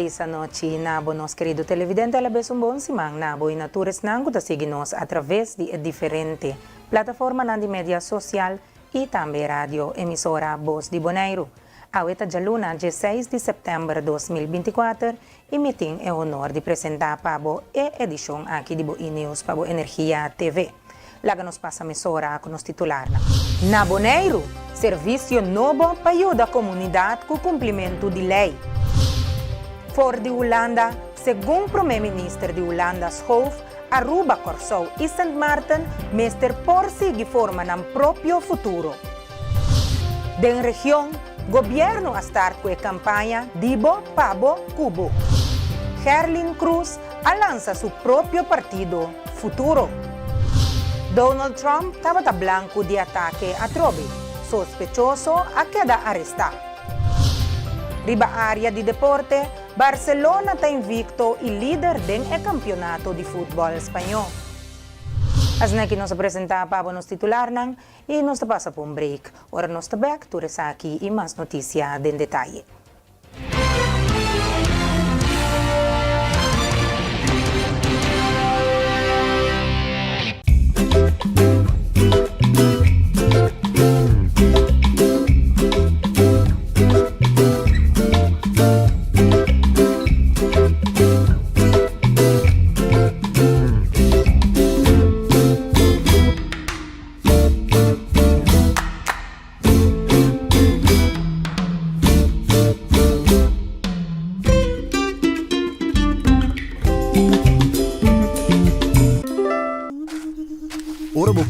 feliz noite, nabo, nos querido televidente, a vez bom simang, nabo, e naturas nango ta sigue-nos através de diferente plataforma na de mídia social e também rádio emissora Voz de Bonaire. A weta de luna, 16 de setembro de 2024, e meeting é honor de apresentar para a edição aqui de Boi News para a Energia TV. Laga nos passa a emissora com nos titular. Na Bonaire, serviço novo para ajudar a comunidade com o cumprimento de lei. For de Holanda, segundo o primeiro-ministro de Holanda, Schoof, Aruba, Corsou e St. Maarten, mester por seguir forma no próprio futuro. Da região, o governo está com a campanha Dibo, Pabo, Cubo. Herlin Cruz lança seu próprio partido, Futuro. Donald Trump estava blanco de ataque a Trobe, sospechoso a queda arrestado. Riba área de deporte, Barcelona está invicto e líder do campeonato de futebol espanhol. Assim que nos apresenta para nos titular e nos passa por break. Ora nos back, tu aqui e mais notícias em detalhe.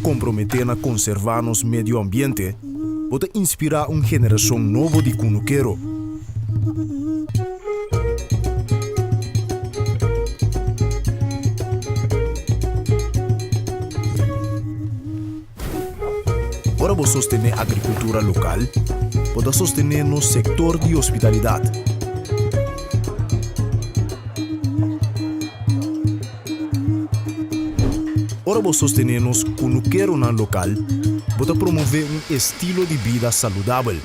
Comprometer na conservar nosso meio ambiente, pode inspirar uma geração nova de cunuqueiro. Para você sostener a agricultura local, pode sostener no setor de hospitalidade. Ora vos sostenernos cunuqueiro na local, bota promover um estilo de vida saudável.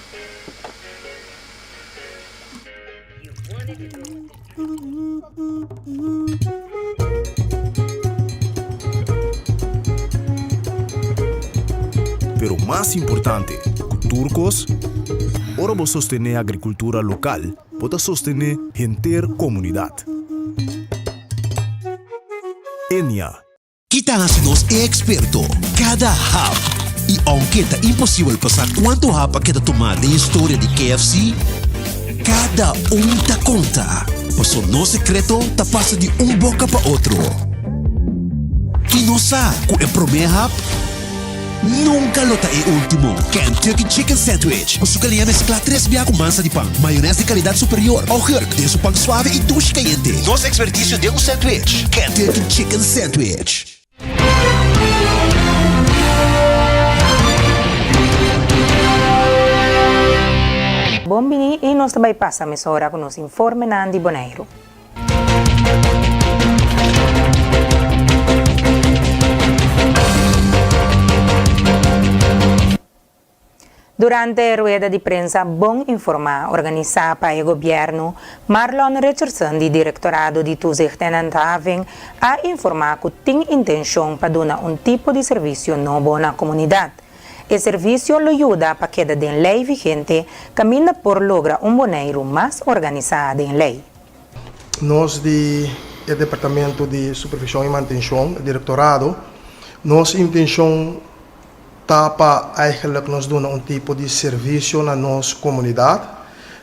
Pero mais importante, com turcos, ora vos sostener a agricultura local, bota sostener gente comunidade. Enia. Kita nga sinos experto cada hap. E aunque está impossível passar quanto hap a kita tomar da história de KFC, cada ta conta. Paso no secreto ta passa de boca para outro. E não sa, com o primeiro hap, nunca lo é último. Kentucky Chicken Sandwich. O sucalinha mescla 3 biá com massa de pão, maionese de qualidade superior, ao herc de su pão suave e duche caliente. Nosso expertício de sandwich. Kentucky Chicken Sandwich. Bom bini e nós também passa a emissora com nos informe de Bonaire. Durante a rueda de prensa, bom informar organizada para o governo, Marlon Richardson, do Diretorado de Toezicht-en-Handhaving, a informar que tem intenção para dar tipo de serviço novo na comunidade. O serviço lo ajuda para que a lei vigente camina por lograr Bonaire mais organizado em lei. Nós, do Departamento de Supervisão e Manutenção, o Diretorado, nossa intenção para eigenlijk nos dar tipo de serviço na nossa comunidade,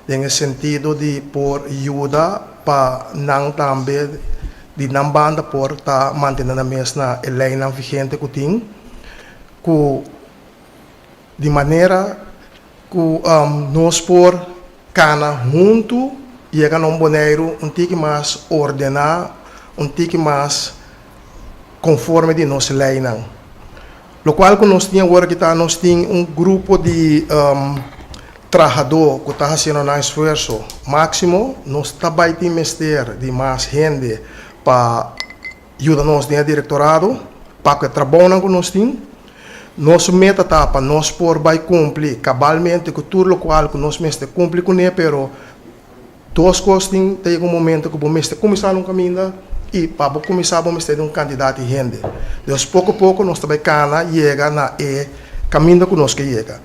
no sentido de por ajuda para não também de não banda por estar mantendo a mesma lei não vigente que tem, de maneira que nós por cana junto chega a Bonaire tique mais ordenado, tique mais conforme de nossa lei não. Lo qual que nós tínhamos agora que nós tínhamos grupo de trabalhador que está fazendo um esforço máximo, nós também temos de mais gente para ajudar nós no diretorado, para que trabalhem com nós temos. Nossa meta está para nós por vai cumprir cabalmente com tudo o qual que nós mesmo cumprir com ele, pero duas coisas tem um momento que você começar um caminho e para começar você ter um candidato de gente. Então, pouco a pouco nós também chega na caminho que nós chega.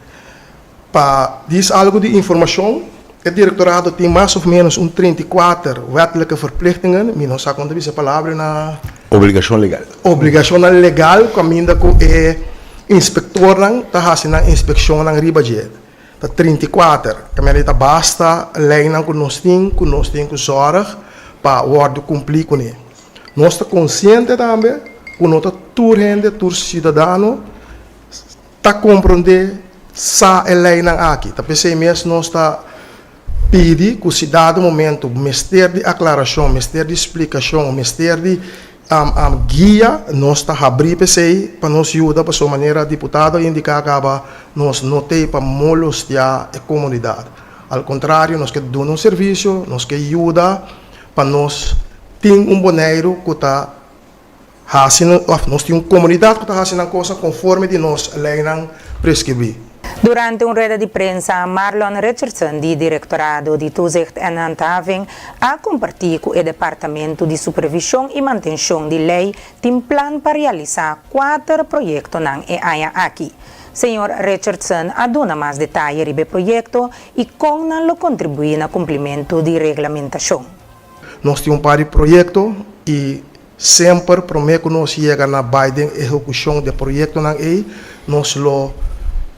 Para dizer algo de informação, o diretorado tem mais ou menos 34 wettelijke verplichtingen, mas não sei quando essa palavra na Obrigação legal. obrigação legal, caminho que o inspector está fazendo a inspeção na ribajet. Tá 34, que basta lei que nós temos que zorg para o ordem cumprir com ele. Nós estamos conscientes também que nós todos cidadãos está compreendendo sa lei aqui. Tá pensei mesmo nós está pedi que o cidadão momento mistério de aclaração, mistério de explicação, mistério de guia, nós está abrir para nos ajudar para sua maneira deputado indicar acaba nós não tem para molestar a comunidade. Ao contrário, nós queremos dar um serviço, nós queremos ajudar para nós ter boneiro que está fazendo, nós temos uma comunidade que está fazendo coisa conforme de nós lei prescrever. Durante uma rueda de prensa, Marlon Richardson, do Diretorado de Toezicht en Handhaving, a compartir com o Departamento de Supervisão e Manutenção de Lei tem plano para realizar 4 projetos na área aqui. Senhor Richardson aduna mais detalhes sobre o projeto e como não contribui no cumprimento de regulamentação. Nós temos um par de projetos e sempre prometo que nós chegamos na Biden execução do projeto nós lo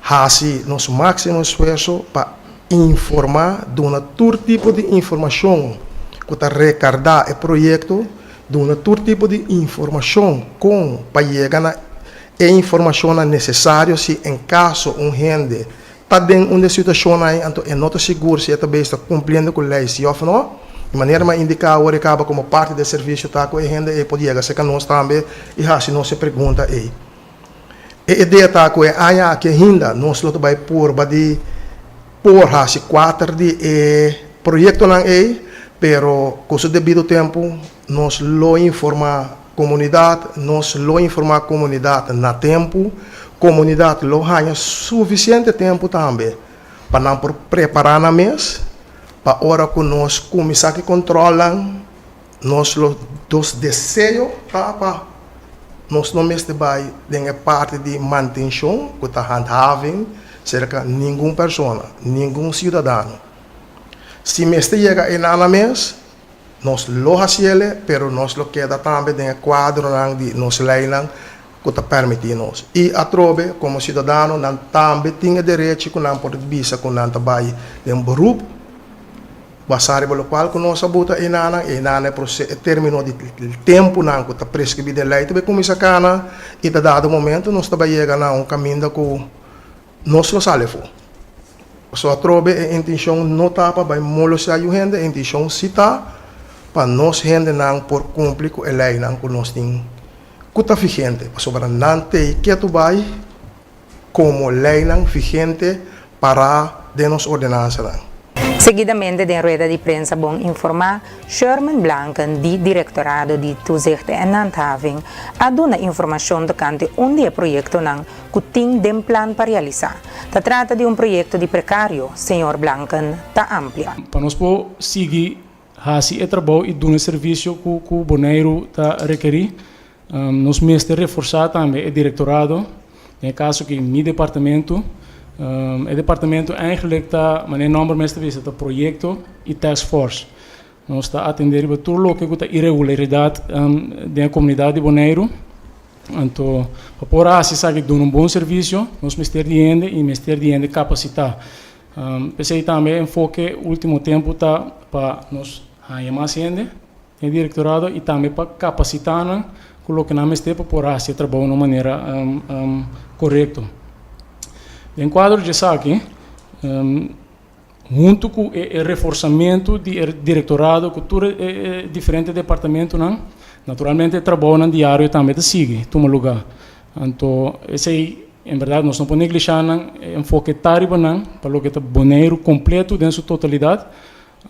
fazemos nosso máximo esforço para informar de todo tipo de informação que está recordar o projeto, de todo tipo de informação para chegar na informação necessária se em caso gente está dentro de uma situação aí, então é não seguro se está cumprindo com a lei, se ou não, de maneira mais indicar o acaba como parte do serviço tá com a gente e pode chegar se que nós também e se não se pergunta aí. A ideia está que a que ainda nós vai por se 4 de projeto não é, pero com o devido tempo nós lo informa comunidade, nós lo informa comunidade na tempo, comunidade lo ganha suficiente tempo também para não preparar na mês, para hora que nós começar a controlar, nós dos desejos para nós não vai ter parte de manutenção, que está handhaving, cerca de nenhuma pessoa, nenhum cidadão. Se mestre chega em nada mês, nós lo hacemos, pero nós lo queda também em quadro de nos lei que está permitindo. E a trobe, como cidadão, nós também tem direito que nós podemos visa que nós trabalhamos em beroep, basado pelo qual que nós abuta e nana terminou de tempo não que está prescrito a lei, também começa a cana e a dado momento nós também chega a caminho que nós lo salvo. Só a trobe a intenção não está para molestar a gente, a intenção se está para nós gente não por cumprir com a lei não que nós temos que está vigente, sobre não tem que tu vai como lei não vigente para de nos ordenança não. Seguidamente, em rueda de prensa, bom informar, Sherman Blanken, do Diretorado de Toezicht en Handhaving, aduna informação tocante onde o projeto que tem de plano para realizar. Se trata de projeto de precário, Sr. Blanken, está amplo. Para nós seguir o trabalho e dar um serviço que o boneiro está requerir, nós mesmo reforçar também o diretorado, em caso que meu departamento, o departamento eigenlijk está, mas em nome mesmo é projeto e task force. Nós está a atender a tudo o que é irregularidade da comunidade de Bonaire. Então, para assim sabe que dá bom serviço, nós mestre de ende e mestre de ende capacitar. Pensei também enfoque último tempo tá para nós ganhar mais ende, em diretorado e também para capacitar, colocar na mestre para assim trabalhar de uma maneira correta. Em quadro de aqui, junto com o reforçamento do diretorado, com todo diferente departamento, naturalmente trabalho diário também sigue, toma lugar. Então, esse aí, em verdade, nós não podemos negligenciar o enfoque tárico, para o que é boneiro completo dentro da totalidade.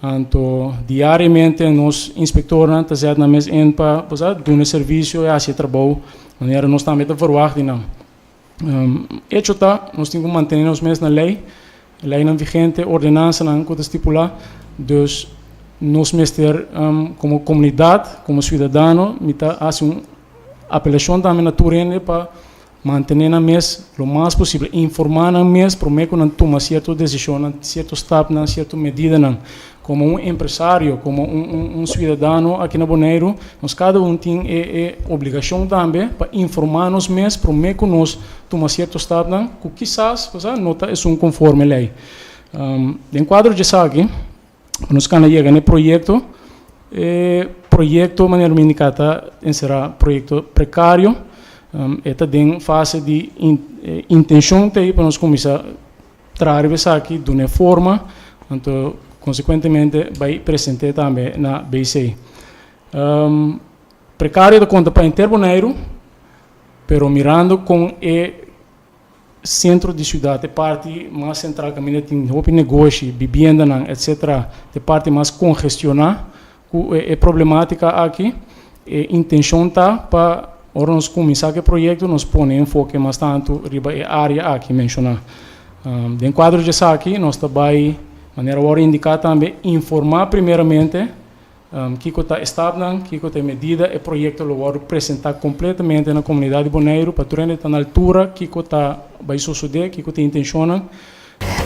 Então, diariamente, nós inspectores estamos na mesa para dar um serviço e assim trabalho, de maneira nós também verwachten. Hecho está, nós temos que manter-nos mesmo na lei não vigente, ordenança não que estipular, dus nós mestre como comunidade, como cidadão, hace uma apelação também na Turene para manter na mesa o mais possível, informar na mesa para que não tome certa decisão, certo step, certa medida, como um empresário, como um cidadão aqui na Bonaire, nós cada tem a obrigação também para informar nos mesmos para que nós tome certo step, que quizás nota é conforme a lei. Em quadro de aqui, nós quando chega no projeto maneira indicada será projeto precário. Esta tem fase de intenção para nós começar a trabalhar aqui de uma forma, então, consequentemente, vai apresentar também na BC. Precário de conta para Interboneiro, pero mirando com o centro de cidade, a parte mais central, que tem roupa negócio, vivienda, etc., a parte mais congestionada, é problemática aqui, a intenção está para ora nós começar o projeto, nós põe enfoque mais tanto riba a área aqui mencionar. Em quadro de aqui, nós também, de maneira hora indicar também, informar primeiramente que está estável, que está medida, e projeto lo apresentar completamente na comunidade de Bonaire, para turene estar na altura, que está vai suceder, que está intencionando.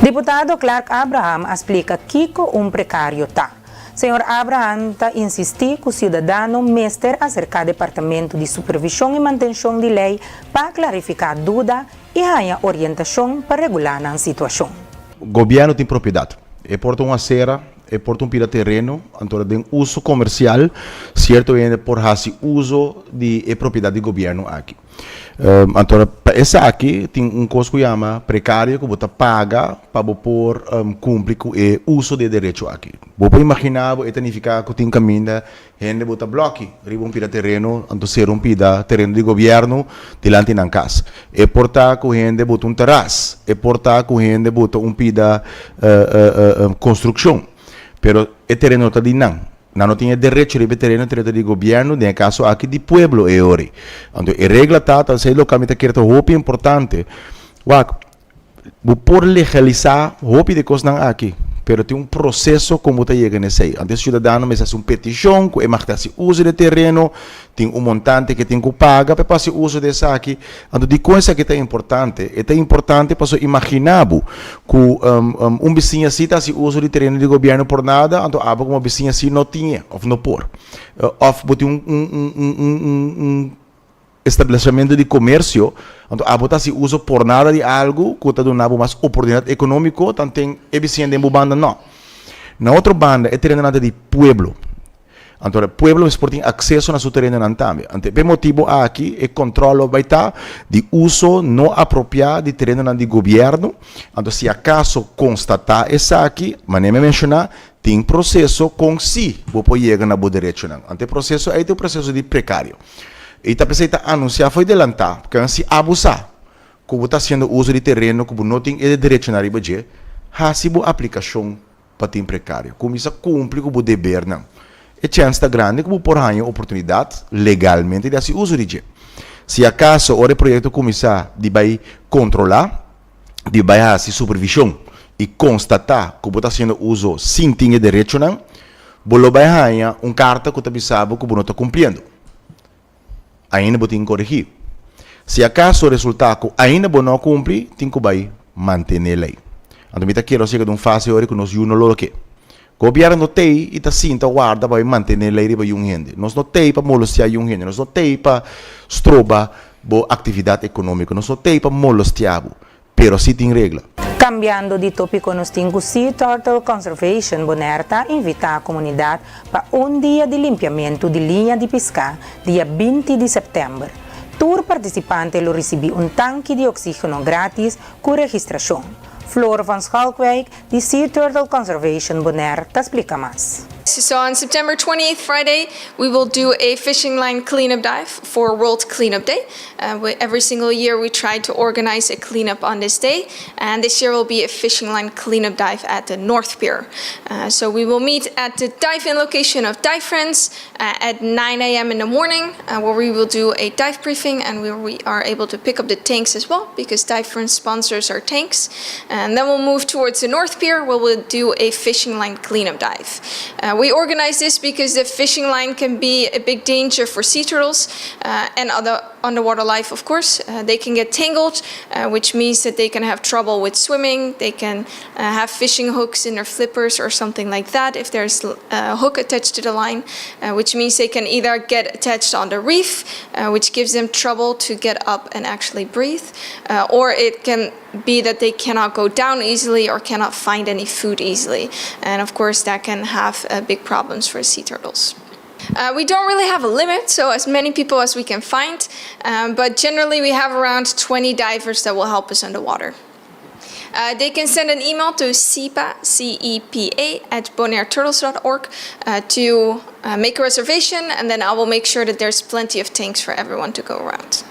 Deputado Clark Abraham explica que precário está. Senhor Abraham insistiu que o cidadão mestre acerca do Departamento de Supervisão e Manutenção de Lei para clarificar dúvida e ganhar orientação para regular a situação. O governo tem propriedade. É por uma serra, é por um terreno, então tem uso comercial, certo? É por esse uso de propriedade do governo aqui. Então, essa aqui tem coisa que chama precário, que você paga para por cumprir com o uso de direito aqui. Você imaginar, você significa que tem caminho, gente bota bloco, riba terreno, então ser terreno de governo, delante na casa. É portar que gente bota terraço, é portar que gente bota construção. Pero o terreno está de não tinha direito de terreno de governo, nem caso aqui de pueblo é ori. Então, a regra está, sei localmente que é muito importante. Por legalizar, roupa de coisas aqui, pero tem processo como está chegando nesse aí. Então, o cidadão me faz petição, que marca-se uso de terreno, tem montante que tem que pagar para fazer uso desse aqui. Então, de coisa que é importante para imaginar que vizinho assim está se uso de terreno de governo por nada, então, como vizinho assim não tinha, ou não por. Ou tem estabelecimento de comércio, então a botar se usa por nada de algo que está dando mais oportunidade econômica, então tem eficiente em banda não. Na outra banda é terreno de pueblo. Então, o pueblo tem acesso a seu terreno também. Então, por motivo aqui, o controle vai estar de uso não apropriado de terreno de governo. Então, se acaso constatar essa aqui, mas nem me mencionar, tem processo com si, você chega na boa direito. Então, o processo é o processo de precário. E a pessoa anunciar foi adelantar, porque se abusar, como está sendo uso de terreno, como não tem direito na riba de, hasibo aplicação para ter precário. Como isso cumpre com o dever, não. E chance está grande, como por ganhar oportunidade legalmente de fazer uso de. Se acaso o projeto começar de vai controlar, de vai fazer supervisão e constatar como está sendo uso sem ter direito, não, você vai ganhar carta que você sabe que não está cumprindo. Ainda você tem que corrigir. Se acaso o resultado ainda não cumpre, tem que manter a lei. Então, eu quero chegar de uma fase que nós não lo que. O governo tem e está sim, guarda para manter a lei para um gente. Nós não tem para molestar um gente. Nós não tem para estrobar a atividade econômica. Nós não tem para molestar. Mas sim tem regra. Cambiando de tópico, nós temos o Sea Turtle Conservation Bonaire invitar a comunidade para dia de limpiamento de linha de pesca, dia 20 de setembro. Tour participante lo recebi tanque de oxígeno grátis com registração. Flor van Schalkwijk, de Sea Turtle Conservation Bonaire, te explica mais. So on September 28th, Friday, we will do a fishing line cleanup dive for World Cleanup Day. Every single year we try to organize a cleanup on this day, and this year will be a fishing line cleanup dive at the North Pier. So we will meet at the dive-in location of Dive Friends at 9 a.m. in the morning, where we will do a dive briefing, and where we are able to pick up the tanks as well, because Dive Friends sponsors our tanks. And then we'll move towards the North Pier, where we'll do a fishing line cleanup dive. We organize this because the fishing line can be a big danger for sea turtles and other underwater life, of course. They can get tangled, which means that they can have trouble with swimming. They can have fishing hooks in their flippers or something like that if there's a hook attached to the line, which means they can either get attached on the reef, which gives them trouble to get up and actually breathe, or it can be that they cannot go down easily or cannot find any food easily. And of course that can have big problems for sea turtles. We don't really have a limit, so as many people as we can find, but generally we have around 20 divers that will help us underwater. They can send an email to CEPA, C-E-P-A, at bonairturtles.org to make a reservation, and then I will make sure that there's plenty of tanks for everyone to go around.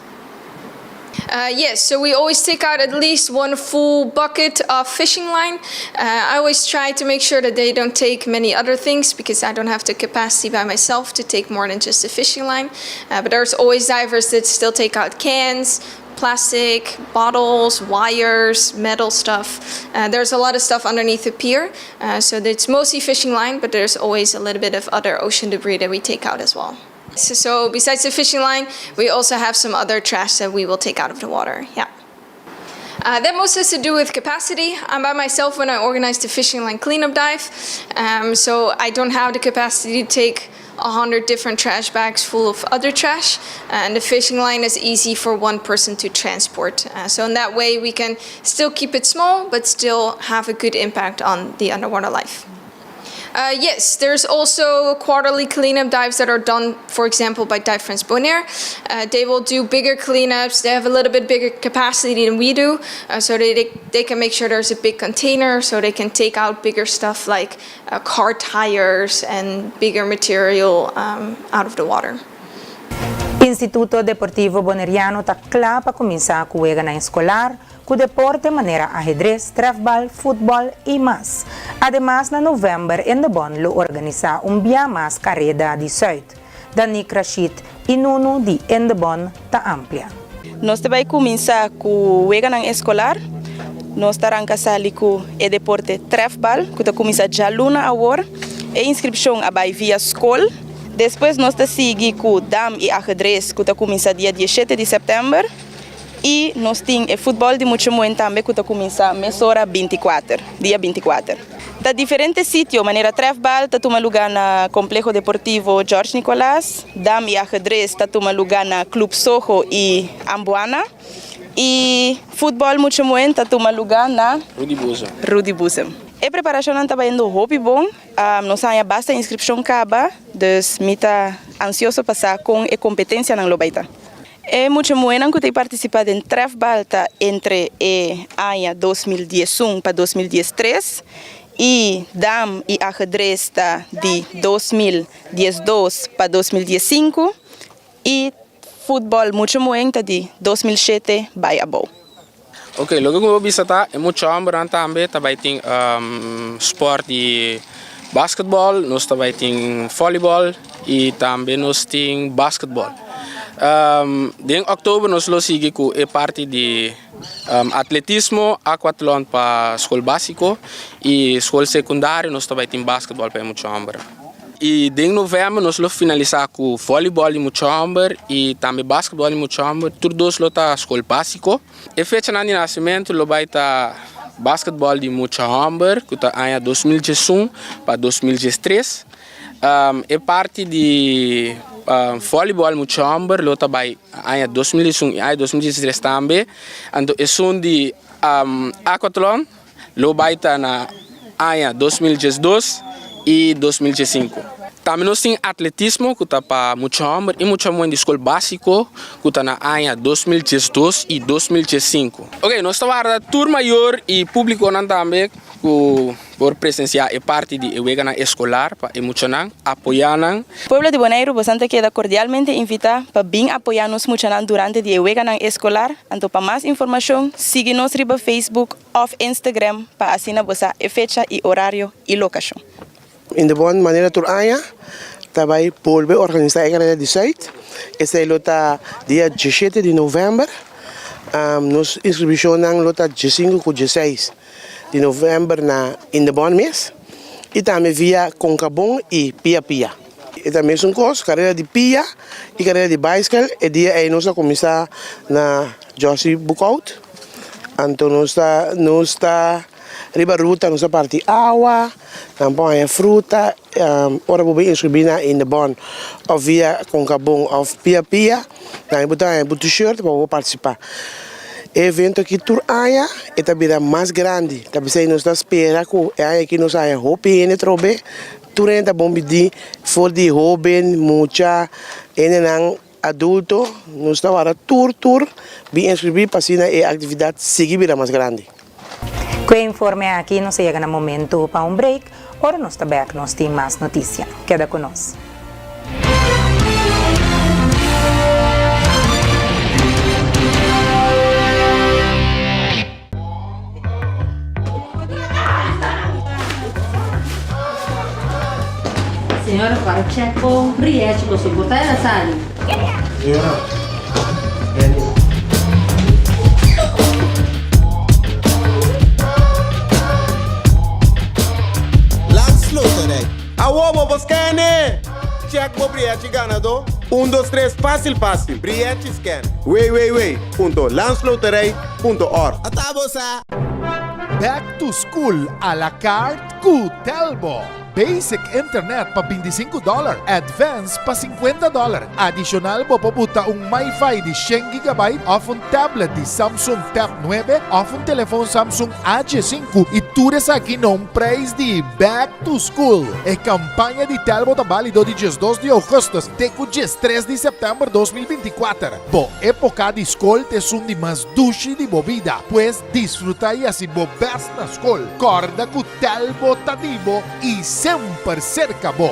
Yes, so we always take out at least one full bucket of fishing line. I always try to make sure that they don't take many other things because I don't have the capacity by myself to take more than just a fishing line. But there's always divers that still take out cans, plastic, bottles, wires, metal stuff. There's a lot of stuff underneath the pier. So it's mostly fishing line, but there's always a little bit of other ocean debris that we take out as well. So besides the fishing line, we also have some other trash that we will take out of the water. Yeah. That most has to do with capacity. I'm by myself when I organize the fishing line cleanup dive. So I don't have the capacity to take 100 different trash bags full of other trash. And the fishing line is easy for one person to transport. So in that way, we can still keep it small, but still have a good impact on the underwater life. Yes, there's also quarterly cleanup dives that are done, for example, by Dive Friends Bonaire. They will do bigger cleanups. They have a little bit bigger capacity than we do, so they can make sure there's a big container, so they can take out bigger stuff like car tires and bigger material out of the water. Instituto Deportivo Boneriano takla pa comienza a juega na escolar, cu deporte manera ajedrez, trefbal, fútbol y más. Además, na November en Bon lo organiza via más carrera de Zuid. Danik Rashid, inuno di Bon ta amplia. Nós também começa com o jogo escolar. Nós arranca sali com o deporte trefbal, que começa já luna agora. E inscrição abai via escola. Depois nós seguimos com dam e ajedrez, que começa dia 17 de setembro. E nós temos o futebol de muito muito também, que começa mesora 24, dia 24. Da diferentes sítios, maneira trefbal, está toma lugar na Complexo Deportivo Jorge Nicolás, dam e ajedrez está toma lugar na Club Soho e Ambuana, e futebol muito muito está toma lugar na Rudy Busem. A preparação não está indo muito bom, nós temos bastante inscrição acaba, dus mita ansioso passar com a competência na lobaita. É muito bueno que eu participado em trefbal entre o ano 2011 para 2013 e dam e ajedrez de 2012 para 2015 e futebol muito muito de 2007 para above. Ok, lo que eu vi é muito amor também, também tem sport de basquetebol, nós também tem voleibol e também nós tem basquetebol. Em outubro nós lo sigue com a parte de atletismo, aquatlon para escola básico e escola secundária nós também tem basquetebol para muito amor. E em novembro nós lo finalizar com voleibol e muito amor e também basquetebol e muito amor. Tudo isso tá escola básico. E fecha de nascimento lo vai tá basquetebol de muito amor, que tá em 2011 para 2013. E parte de voleibol muito amor, lo também em 2011 e 2013 também. Então é som de aquatlon, lo vai tá na em 2012 e 2015. Também nós temos atletismo, que está para muito amor, e muito amor de escola básico, que está na ANHA 2012 e 2015. Ok, nós estamos na tour maior e público também, por presenciar a parte de evento escolar, para emocionar, apoiar. O pueblo de Bonaire bastante queda cordialmente invitado para vir apoiar-nos durante o evento escolar. Então, para mais informação, siga-nos no Facebook ou Instagram para assinar a fecha e horário e locação. In de bon maneira tur aya também volve organizar a carreira de Zuid. Esse é o dia 17 de novembro. Nos inscrição é o 15 e 16 de novembro na in de bon mês. e também via Concabon e Pia Pia. E também são coisas, carreira de Pia e carreira de bicycle, e dia aí nós começar na Josie Bukout. Então nós está riba ruta, nós parte água, tampão aí fruta, ora vou bem inscrever na bon, ou via Concabon ou Pia Pia, daí botar um t-shirt para participar. Evento aqui Turaya é também mais grande, também se nós espera que é aqui nós aí roupa e trobe, Turenta bom pedir for de jovem, mucha, não adulto, nós está agora tour, bem inscrever para sina e atividade seguir mais grande. Com o informe aqui, nos chega no momento para um break, ora nós também nós temos mais notícia. Queda conosco. Senhora, para o checo, Briete, você botar ela, Sally? Senhora. Awo bo scanne. Check bo Briete ganador. 1, 2, 3, fácil. Briete scan. Wait. Landsloterij.org. Atabosa. Back to school a la carte cu Telbo. Basic internet pa $25, advance pa $50. Additional po paputa un MiFi di 100 GB of un tablet di Samsung Tab 9 of un telephone Samsung A5 e tudo sa aqui num price di Back to School. E campanha di Telbo tá válido de 2 de agosto até 3 de setembro 2024. Po época de escola te sun di mas dushi di bobida, pues disfruta e assim bo best na escola. Corda cu Telbo tadibo e sempre cerca bo.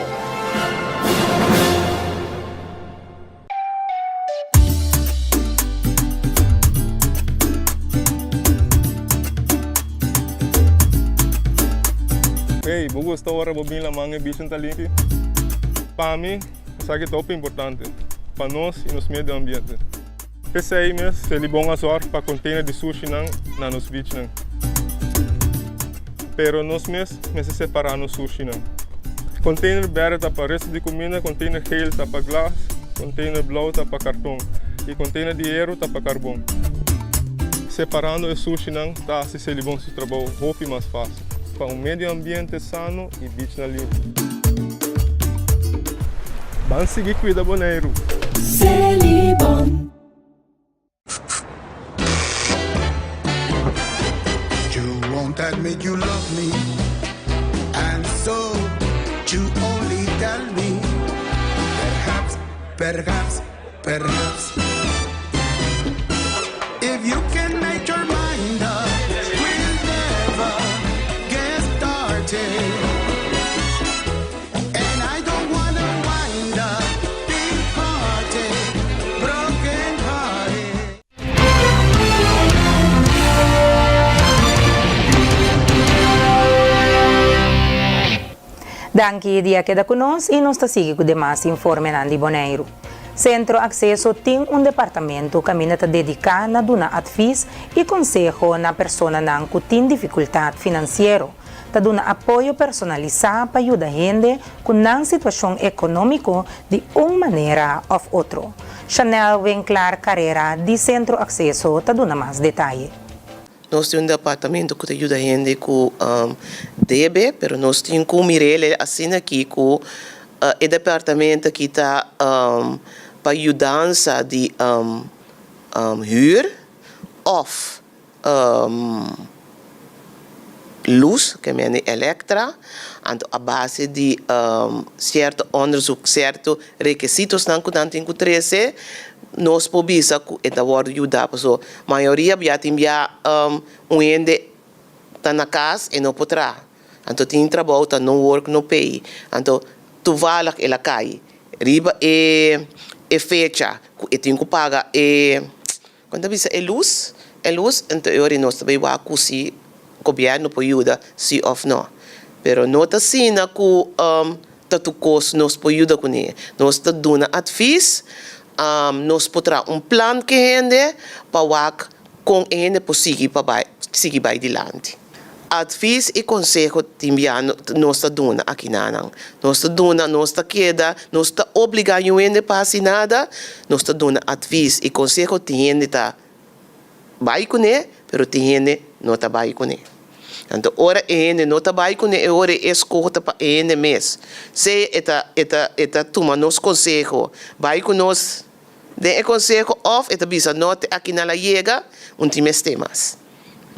Hey, vou gostar agora de vir lá manhã bicho talento. Para mim, isso aqui é top importante para nós e nos meio ambiente. Pensei mesmo, se ele bom a sorte para container de sushi na nos beach não. Pero nós mesmos separar no sushi não. Container verde tá para resto de comida, container geel tá para glass, container blauw tá para cartão e container de hierro tá para carvão. Separando o sushi não tá se ele bom se trabalho roupa mais fácil. Para um meio ambiente sano e beach na limpo. Vamos seguir cuida boneiro. Celibon. You won't admit you love me, and so you only tell me. Perhaps. If you can make your mind up, we'll never get started. And I don't wanna wind up big hearted, broken hearted. Danke dia queda conosco e nos sigue com demais informe Nandi Boneiro. Centro Accesso tem departamento que está dedicado a dar advice e consejo na pessoa que tem dificuldade financeira, a dar apoio personalizado para ajudar a gente com uma situação econômica de uma maneira ou outra. Chanel Winkler Carrera, de Centro Accesso, está dando mais detalhes. Nós temos departamento que ajuda a gente com DB, mas nós temos com Mirelle assim aqui com o departamento que está para ajudança de huur of luz, que é Electra, então a base de certo onderzoek, certo requisitos que nós temos que trazer, nós podemos ajudar a pessoa. A maioria tem ende está na casa e não pode trabalhar. Então tem trabalho, não work, não pay. Então tu vai lá e cai. Riba e fecha, e tem que pagar quando bisa luz, então eu nós também vai se o governo pode ajudar se ou não. Pero não está sendo que tanto custo nós pode ajudar com ele. Nós está dando advice, nós podemos plano que rende para com ele para seguir para adiante. advies e consejo timbia nós está dando aqui nanang. Nós está dando, nós está queda, nós está obrigando a fazer nada, nós está dando advies e consejo tiende tá vai com ele, pero tiende não está vai com ele. Então ora ele não está vai com ele, ora escuta para ele mesmo. Se eta toma nos consejo, vai com nós de consejo of eta bisa note aqui na la chega últimos temas.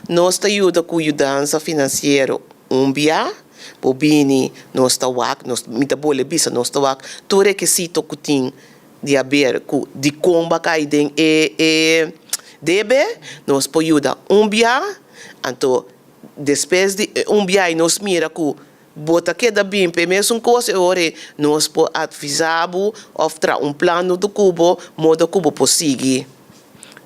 Nós ajuda com mudança financeira bia, bobini, nós wak, nós mitabole bisa nós wak, tu requisito que tem de haver de comba cai den debe, nós ajuda bia, então depois de bia nós mira que bota queda bem, mesmo coisa ore nós po advisabo of tra plano do cubo, modo cubo possível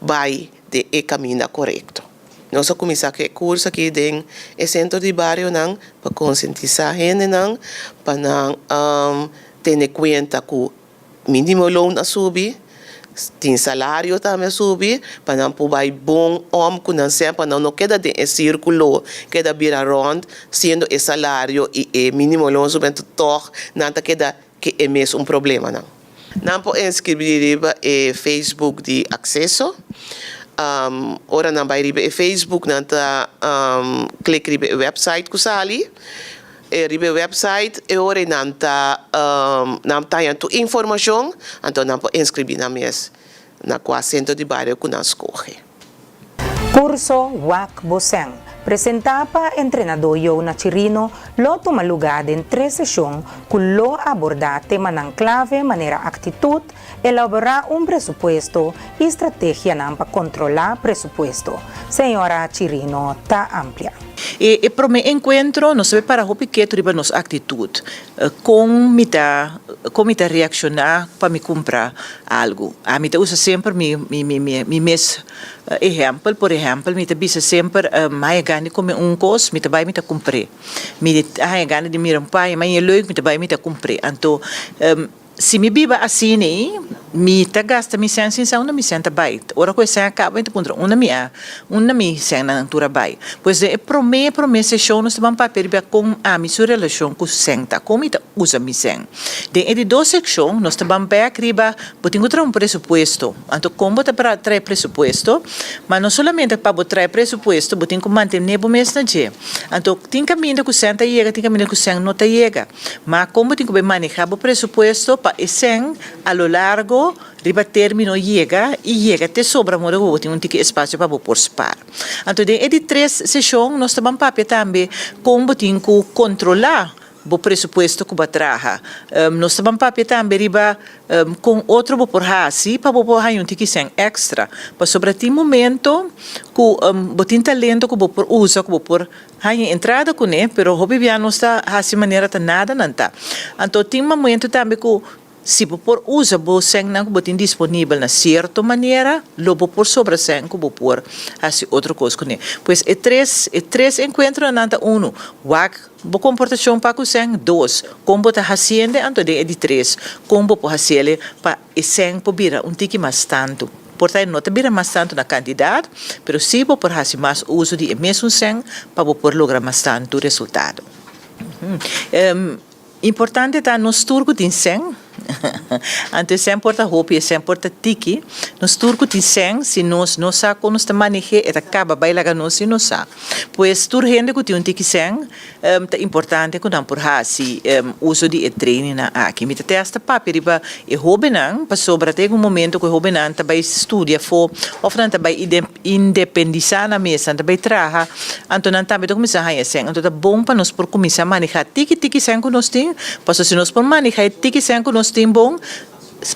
vai de caminho correto. Nós começamos a curso aqui dentro do centro de bairro para conscientizar a gente para ter em conta que o mínimo loan a subir, tem salário também a subir, para não poder bom homem que não sempre não queda de círculo, queda vir around, sendo o salário e o mínimo loan subir toch, não queda que é mesmo problema não pode inscrever no Facebook de acesso. Ora não vai ribe Facebook não tá clique ribe website que sali ribe website e ora não tá informação então não pode inscrever na mes na qual centro de bairro que nós corre. Curso Wak Boseng presentava treinador Yona Chirino lo toma lugar em 3 sessões que lo abordar tema ng clave maneira atitude elaborar presupuesto e estratégia para controlar presupuesto. Senhora Chirino tá amplia. E para me encontro, nós sabemos para o que é nossa atitude, como me reaccionar para me comprar algo. A mim usa sempre mes exemplo, por exemplo, me bisa sempre mais gana comer coisa, me vai me comprar. Me gana de mirar pai, mas é leuk, me vai me comprar. Então se me biba assim, me gasta me sensação não me senta bem. Ora coisa acaba então contra uma me senta na natura bem. Pois é promessa show nós vamos para perceber como a minha relação com senta, como ita usa me sen. De 2 secções nós vamos para criba, botinho tra presupuesto. Então como para trazer presupuesto, mas não somente para trazer presupuesto, botinho manter nebo mês na dia. Então tem caminho que senta chega, tem caminho que senta não tá chega. Mas como tem que manejar o presupuesto para esen a lo largo riba termino chega te sobra modo tem espaço para por spar. Então de 3 sessões nós também papel também como tem que controlar o presupuesto que batraha. Nós também papel também riba com outro por hasi para por hayon tiki sen extra para sobre ti momento que botin talento que por usa que por hayon entrada com né, pero hobby bia não está hasi maneira tá nada nanta. Então tem momento também que se por usa o sen não botin disponível na certa maneira, lobo por sobre sen que por hasi outra coisa com né. Pois é três encontros nanta wak bo comportação para o sen 2 como tá haciendo então de 3 como por hacer para sen por bira tiki mais tanto. Portanto, não te mais tanto na quantidade, mas sim por fazer mais uso de mesmo sen para por lograr mais tanto resultado. Importante tá nos turco de sen. Então, sem porta roupa e sem porta tiki, nos turco de sen, se nós não sabemos nos manejar, é acaba bailar nós se não sabe. Pois tur gente que tem tiki sen, é importante que não por hasi uso de treino na aqui. Me testa papel riba e hobenan, para sobre até um momento que hobenan também estudia for, ou não também independizar na mesa, também traha, então não também começar a sen. Então é bom para nós por começar a manejar tiki sen que nós tem, para se nós por manejar tiki sen que nós tem bom,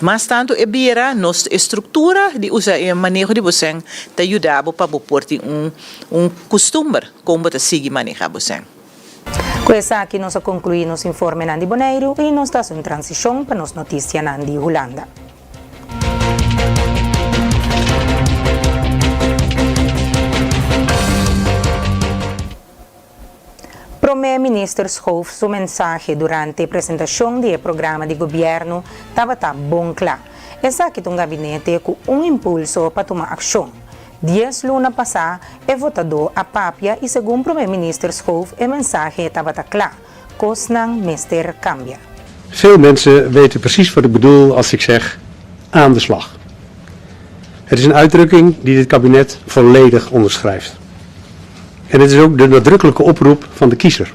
mas tanto é bira nossa estrutura de usar e manejo de você te ajudar para pôr costume como te seguir manejar você. Com essa aqui nós concluímos o informe Nandi Boneiro e nós estamos em transição para as notícias Nandi Holanda. Primeiro-Ministro Schoof sua mensagem durante a apresentação do programa de governo estava bom claro. Essa aqui é um gabinete com impulso para tomar ação. 10 luna pasa, votado a papia e segundo premier-minister Schoof een mensaje tabatakla, kos ng Mr. Cambia. Veel mensen weten precies wat ik bedoel als ik zeg aan de slag. Het is een uitdrukking die dit kabinet volledig onderschrijft. En het is ook de nadrukkelijke oproep van de kiezer.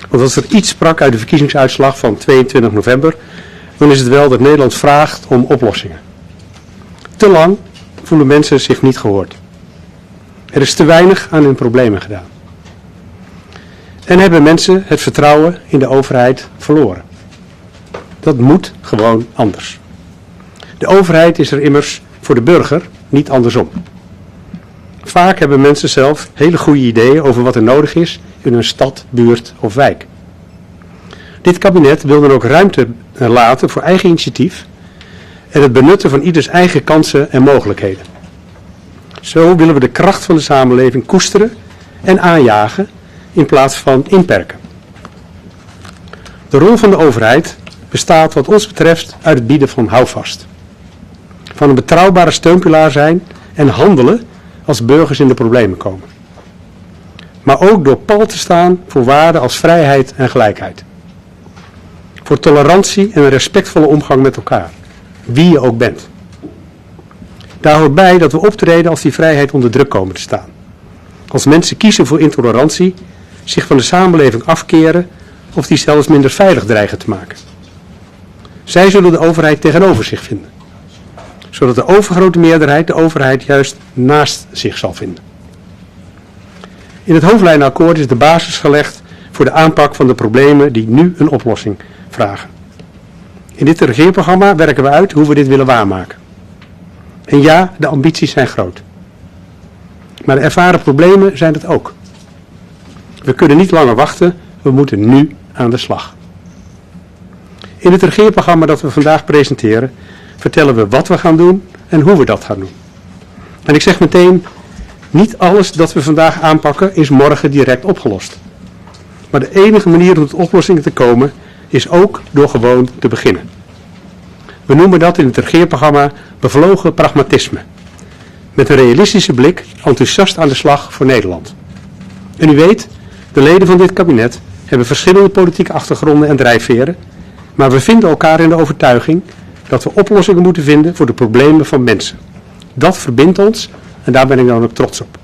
Want als er iets sprak uit de verkiezingsuitslag van 22 november, dan is het wel dat Nederland vraagt om oplossingen. Te lang voelen mensen zich niet gehoord. Er is te weinig aan hun problemen gedaan. En hebben mensen het vertrouwen in de overheid verloren. Dat moet gewoon anders. De overheid is er immers voor de burger, niet andersom. Vaak hebben mensen zelf hele goede ideeën over wat er nodig is in hun stad, buurt of wijk. Dit kabinet wil dan ook ruimte laten voor eigen initiatief en het benutten van ieders eigen kansen en mogelijkheden. Zo willen we de kracht van de samenleving koesteren en aanjagen in plaats van inperken. De rol van de overheid bestaat wat ons betreft uit het bieden van houvast. Van een betrouwbare steunpilaar zijn en handelen als burgers in de problemen komen. Maar ook door pal te staan voor waarden als vrijheid en gelijkheid. Voor tolerantie en een respectvolle omgang met elkaar, wie je ook bent. Daar hoort bij dat we optreden als die vrijheid onder druk komen te staan. Als mensen kiezen voor intolerantie, zich van de samenleving afkeren of die zelfs minder veilig dreigen te maken. Zij zullen de overheid tegenover zich vinden. Zodat de overgrote meerderheid de overheid juist naast zich zal vinden. In het hoofdlijnenakkoord is de basis gelegd voor de aanpak van de problemen die nu een oplossing vragen. In dit regeerprogramma werken we uit hoe we dit willen waarmaken. En ja, de ambities zijn groot. Maar de ervaren problemen zijn het ook. We kunnen niet langer wachten, we moeten nu aan de slag. In het regeerprogramma dat we vandaag presenteren, vertellen we wat we gaan doen en hoe we dat gaan doen. En ik zeg meteen, niet alles dat we vandaag aanpakken is morgen direct opgelost. Maar de enige manier om tot oplossingen te komen is ook door gewoon te beginnen. We noemen dat in het regeerprogramma bevlogen pragmatisme. Met een realistische blik enthousiast aan de slag voor Nederland. En u weet, de leden van dit kabinet hebben verschillende politieke achtergronden en drijfveren, maar we vinden elkaar in de overtuiging dat we oplossingen moeten vinden voor de problemen van mensen. Dat verbindt ons en daar ben ik dan ook trots op.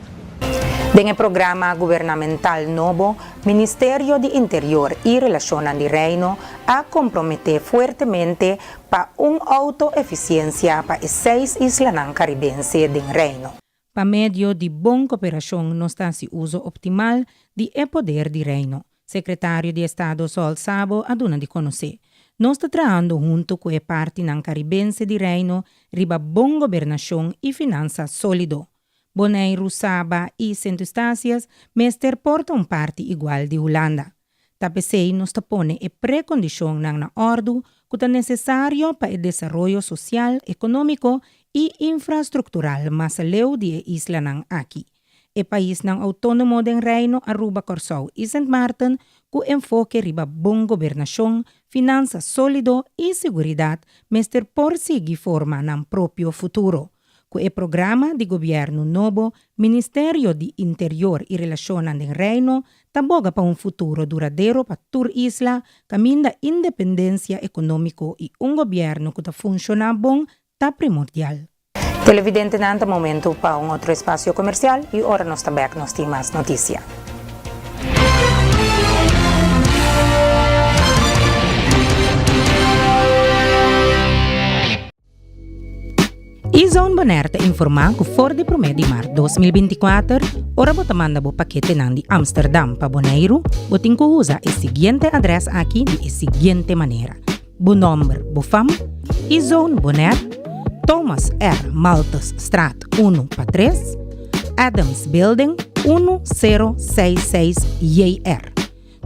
En el programa gubernamental novo, Ministerio de Interior y Relación Andirreino ha comprometido fuertemente para una autoeficiencia para 6 islas caribenses del reino. Para medio de buena cooperación no está si uso optimal de el poder del reino. Secretario de Estado Sol Sabo aduna de conocer. Nós está trabajando junto con el parte nan caribense del reino riba buena gobernación y finanza sólido. Bonaire, Saba e Sint Eustatius, Mester porta un parte igual de Holanda. Tapesei nos pone e precondición na ordu que é necessário para o desenvolvimento social, econômico e infraestrutural mas leu de isla nang aqui. E país nang autônomo den reino Aruba, Corsou e Sint Maarten com enfoque riba bom governação, finanças sólido e seguridade, Mester por seguir forma nang próprio futuro. Com o programa de governo novo, Ministério de Interior e Relações do Reino taboga para futuro duradouro para toda isla, caminho da independência econômica e governo que funciona bom está primordial. Televidente nante momento para outro espaço comercial e ora nos tabek nos tem mais notícia. E-Zone Bonaire te informa que for de 1 de março 2024, ora bota manda bo paquete nan de Amsterdam para Bonaire, botin que usa o seguinte adressa aqui de seguinte maneira. Bo número, bo fam, E-Zone Bonaire, Thomas R. Maltes Straat 1-3, Adams Building 1066 JR.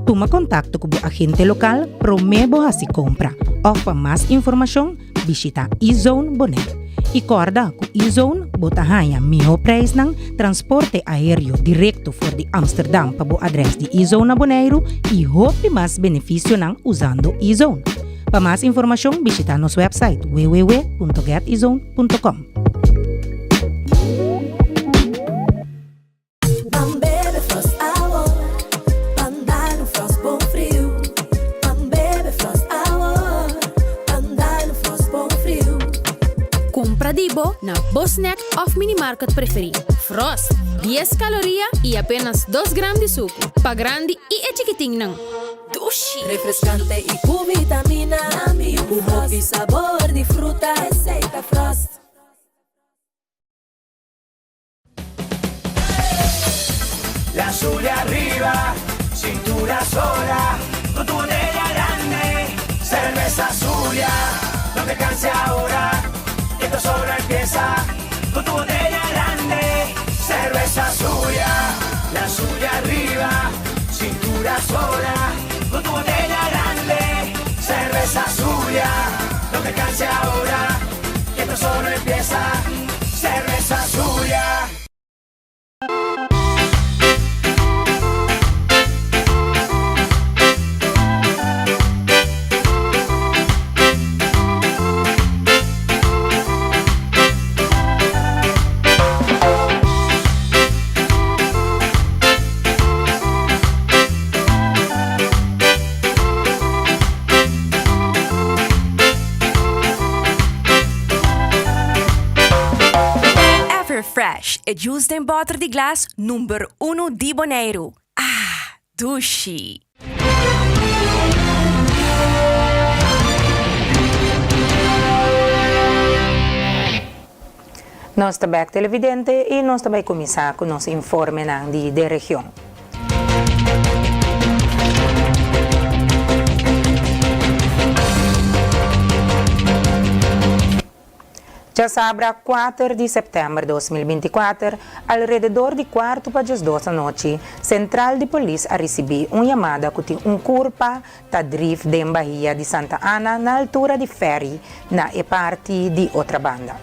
Toma contato com o agente local para o assim compra. Ou para mais informação, visita E-Zone Bonaire. E corda que E-Zone botahanha melhor preço ng transporte aéreo direto for de Amsterdam para o adresse de E-Zone na Bonaire e hope mais benefício ng usando E-Zone. Para mais informação, visita nosso website www.getezone.com. compra dibo na Bosnack of Minimarket preferido. Frost, 10 calorías y apenas 2 gramos de suco. Pa grande y chiquitín nang. Dushi. Refrescante y con vitamina. Un hopi sabor de fruta. Receita Frost. La suya arriba, cintura sola, con tu botella grande, cerveza suya, no te canses ahora, que esto solo empieza, con tu botella grande, cerveza suya, la suya arriba, cintura sola, con tu botella grande, cerveza suya, no te canses ahora, que esto solo empieza, cerveza suya. Fresh e juice em butter de glass número 1 de Bonaire. Ah, Dushi! Nós também televidente e nós também começar com nosso informe de região. Já sabra 4 de setembro de 2024, alrededor de 4:12 da noite, Central de Polícia a receber uma chamada que tem curpa da drift de Bahia de Santa Ana na altura de ferry, na parte de outra banda.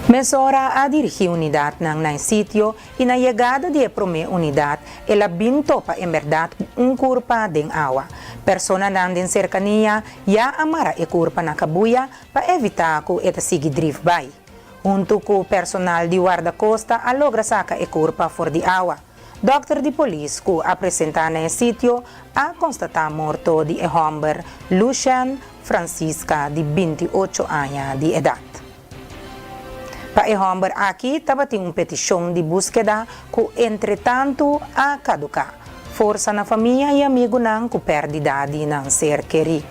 Mesora a dirigir unidade na sítio e na chegada de primeira unidade, ela bintou para emergir curpa de água. Persona em cercania já amara a curpa na cabuia para evitar que ela siga drift by. Junto com o personal de guarda-costa, a logra saca a curpa fora de água. Doctor de polícia que apresenta no sítio a constatar morto de homem Lucian Francisca de 28 anos de idade. Para o homem aqui estava uma petição de búsqueda que entretanto a caducar. Força na família e amigo não que perde idade não ser querido.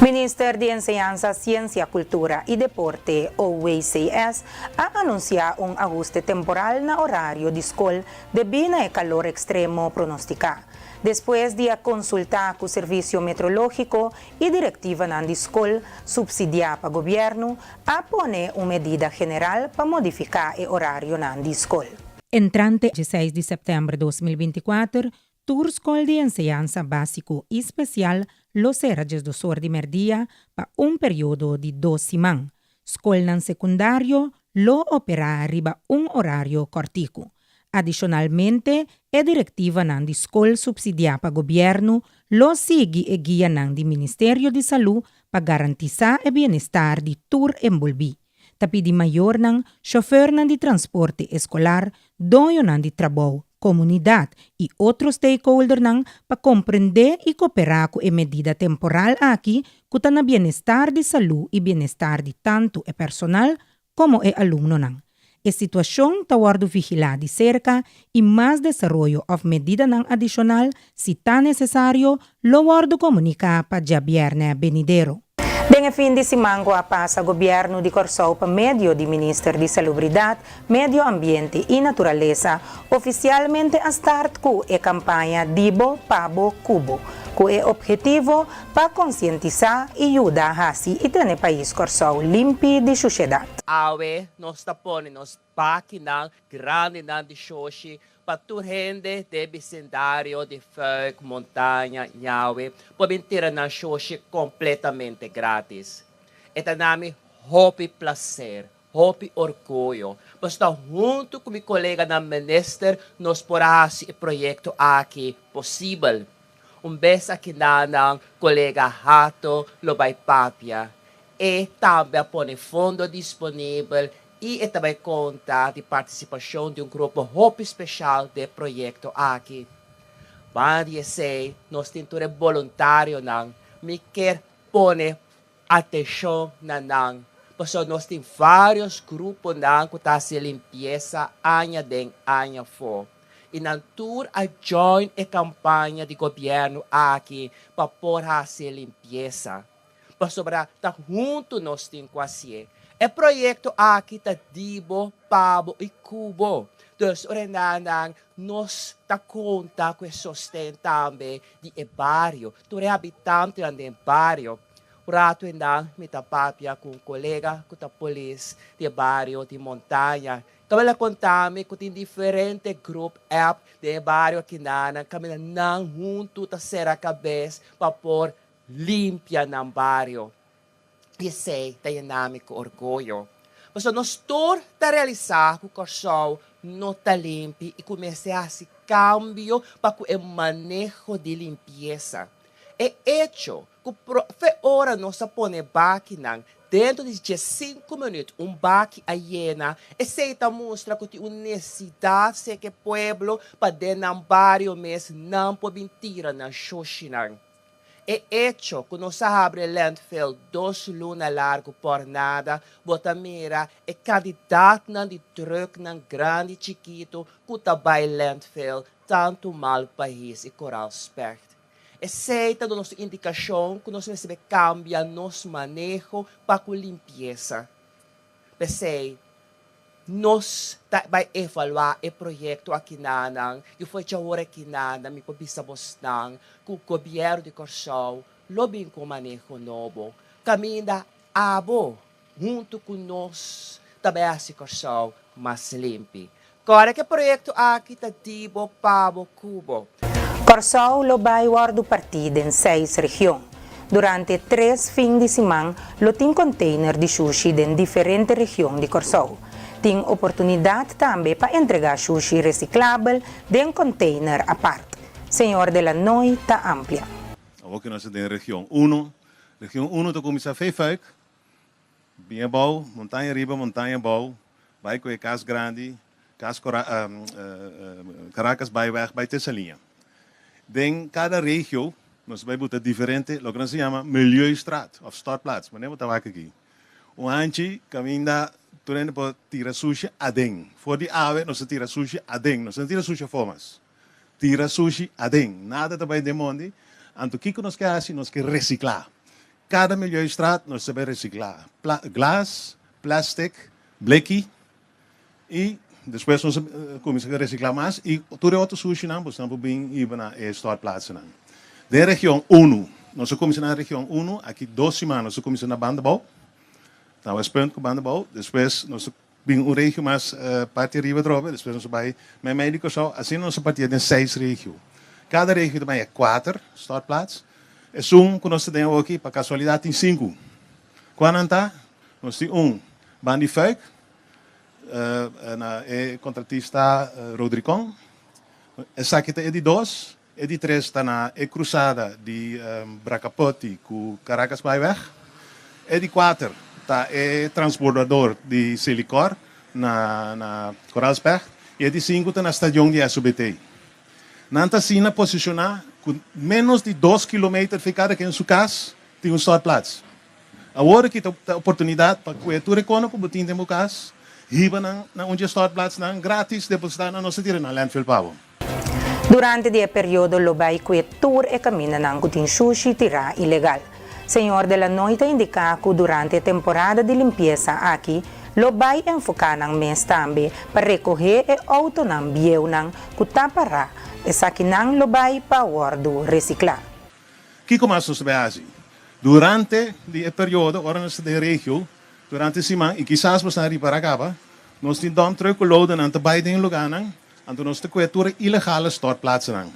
Ministério de Enseñanza, Ciência, Cultura e Deporte, o WCS, a anunciar ajuste temporal no horário de escola devido ao calor extremo pronosticado. Depois de consultar com o Serviço Meteorológico e diretiva na escola subsidiada para o governo, a poner uma medida geral para modificar o horário na escola. Entrante 16 de setembro de 2024, Tour Escola de Enseñanza Básico e Especial Los Serrajes do Sur de Merdia para período de 2 semanas. Escola secundário lo opera arriba horário cortico. Adicionalmente, a diretiva na escola subsidiada para o governo lo sigue e guia do Ministério de Saúde para garantizar o bem-estar de tour envolvido. Tapi di maior ng chauffeur de transporte escolar, dono de trabalho, comunidade e outros stakeholders para compreender e cooperar com a medida temporal aqui que está no bem-estar de saúde e bem-estar de tanto o personal como o aluno. A situação está sendo vigilada de cerca e mais desenvolvimento of medida adicional, se está necessário, lo guardo comunicar para o viernes venidero. Bem, a fim de semana passa o governo de Corsou para meio do Ministério de Salubridade, Medio Ambiente e Natureza oficialmente a start com a campanha Dibo, Pabo, Cubo, com o objetivo para conscientizar e ajudar a e ter o país Corsou limpo de sociedade. Awe, nós tapone, nós páquina grande de xoxi, para tu gente de vecindário de Fug, montanha, Yawe, podem ter na xoxi completamente grátis. Esta nome hopi prazer, hopi orgulho. Basta junto com meu colega na minister, nós porás o projeto aqui possível. Beijo aqui na colega Hato, Lobay Papia. E também põe fundo disponível e também conta de participação de grupo Hope especial de projeto aqui. Mas sei, nós temos voluntário me quer pôr atenção na Porque nós temos vários grupos que estão se limpeza ano den ano for. E na tour a join a campanha de governo aqui para pôr a se limpeza. Para sobrar, tá junto nós temos quase. É projeto aqui tá Dibo, Pabo e Cubo. Dus nós tá conta com o sustento também de bairro. Tu é habitante do bairro. Prato ainda me tá papia com um colega com a polícia de bairro de montanha. Kami contame com diferentes grupos app de bairro aqui na kami não junto tá ser a cabeça para pôr limpia no bairro. E sei, tem dinâmico orgulho. Mas nós todos a realizar que o corso não está limpo e comecei a se cambio para o manejo de limpeza. É hecho que hora nós põe baque dentro de 5 minutos, baque a hiena, e se mostra que tem necessidade de que o povo para dentro do bairro mesmo não pode mentir na xoxinang. É hecho que nós abre landfill 2 lunas largo por nada, bota mira, é candidato de truck grande chiquito, que também landfill, tanto mal país e coral spect. Aceita da nossa indicação que nós recebemos cambia nosso manejo para a limpeza. Pensei, nós vai evaluar o projeto aqui na e foi já hora aqui na me pobisamos que o governo de Corsol lobbying com manejo novo caminha abo junto com nós também a Corsol mais limpo. Agora que projeto aqui tá Dibo, Pabo, Cubo. Corsol lobay wardo partida em 6 regiões. Durante 3 fins de semana, lo tem container de sushi em diferentes regiões de Corsol. Tem oportunidade também para entregar sushi reciclável em container à parte. Senhor de la Noite amplia. Ook nós temos região 1. Região 1 to começa a feifak. Bem bom, montanha riba, montanha bom. Vai com a Cas Grande, Caracas vai weg bij Tessalinha. Den cada região, nós vamos botar diferente, o que se chama milieustraat, of startplaats, mas nem botar aqui. O antes, caminha, turende para tirar sushi adem. For die ave, nós tira sushi adem, nós não tira sushi formas. Tira sushi adem, nada também de monde. Anto que nós queremos, nós queremos reciclar. Cada milieustraat, nós sabemos reciclar. Glas, plastic, blekie, e depois nós começamos a reciclar mais e todo outro sushi não, nós não bem ir na startplaats não. Da região 1, nós começamos na região 1, aqui 2 semanas nós começamos na Bandebou. Então, é ponto com Bandebou, depois nós bem uma região mais parte riba droga, depois nós vai mais médico só, assim nós partimos de 6 regiões. Cada região também é 4 startplaats. É que nós temos aqui, para casualidade, tem 5. Quando está, nós temos Bandifeuk, é contratista Rodricon. Essa aqui é de 2. E de 3 está na cruzada de Bracapoti com Caracas vai weg. E de 4 está transbordador de Silicor na Coralsberg. E de 5 está na estação de SBT. Nanta Sina posicionar com menos de 2 km ficar aqui em sua casa, tem um startplaats. Agora que tem a oportunidade para cobertura econômica, botin tem casa, riba na onde startplaats grátis, depositar na nossa tira na landfill Pavo. Durante o período, o vai tour e caminha ng kuting sushi tira ilegal. Senhor de la Noite indica que durante a temporada de limpeza aqui, o vai enfocar ng mês também para recolher e auto ng bieu ng kutapara e sakinang lo vai para guardo reciclar. Que começa a saber assim? Durante o período, ora nós de região, durante a semana, e quizás você não para acaba, nós temos truck loaden aan te beiden lugar então nós temos cobertura ilegale stortplaatsen.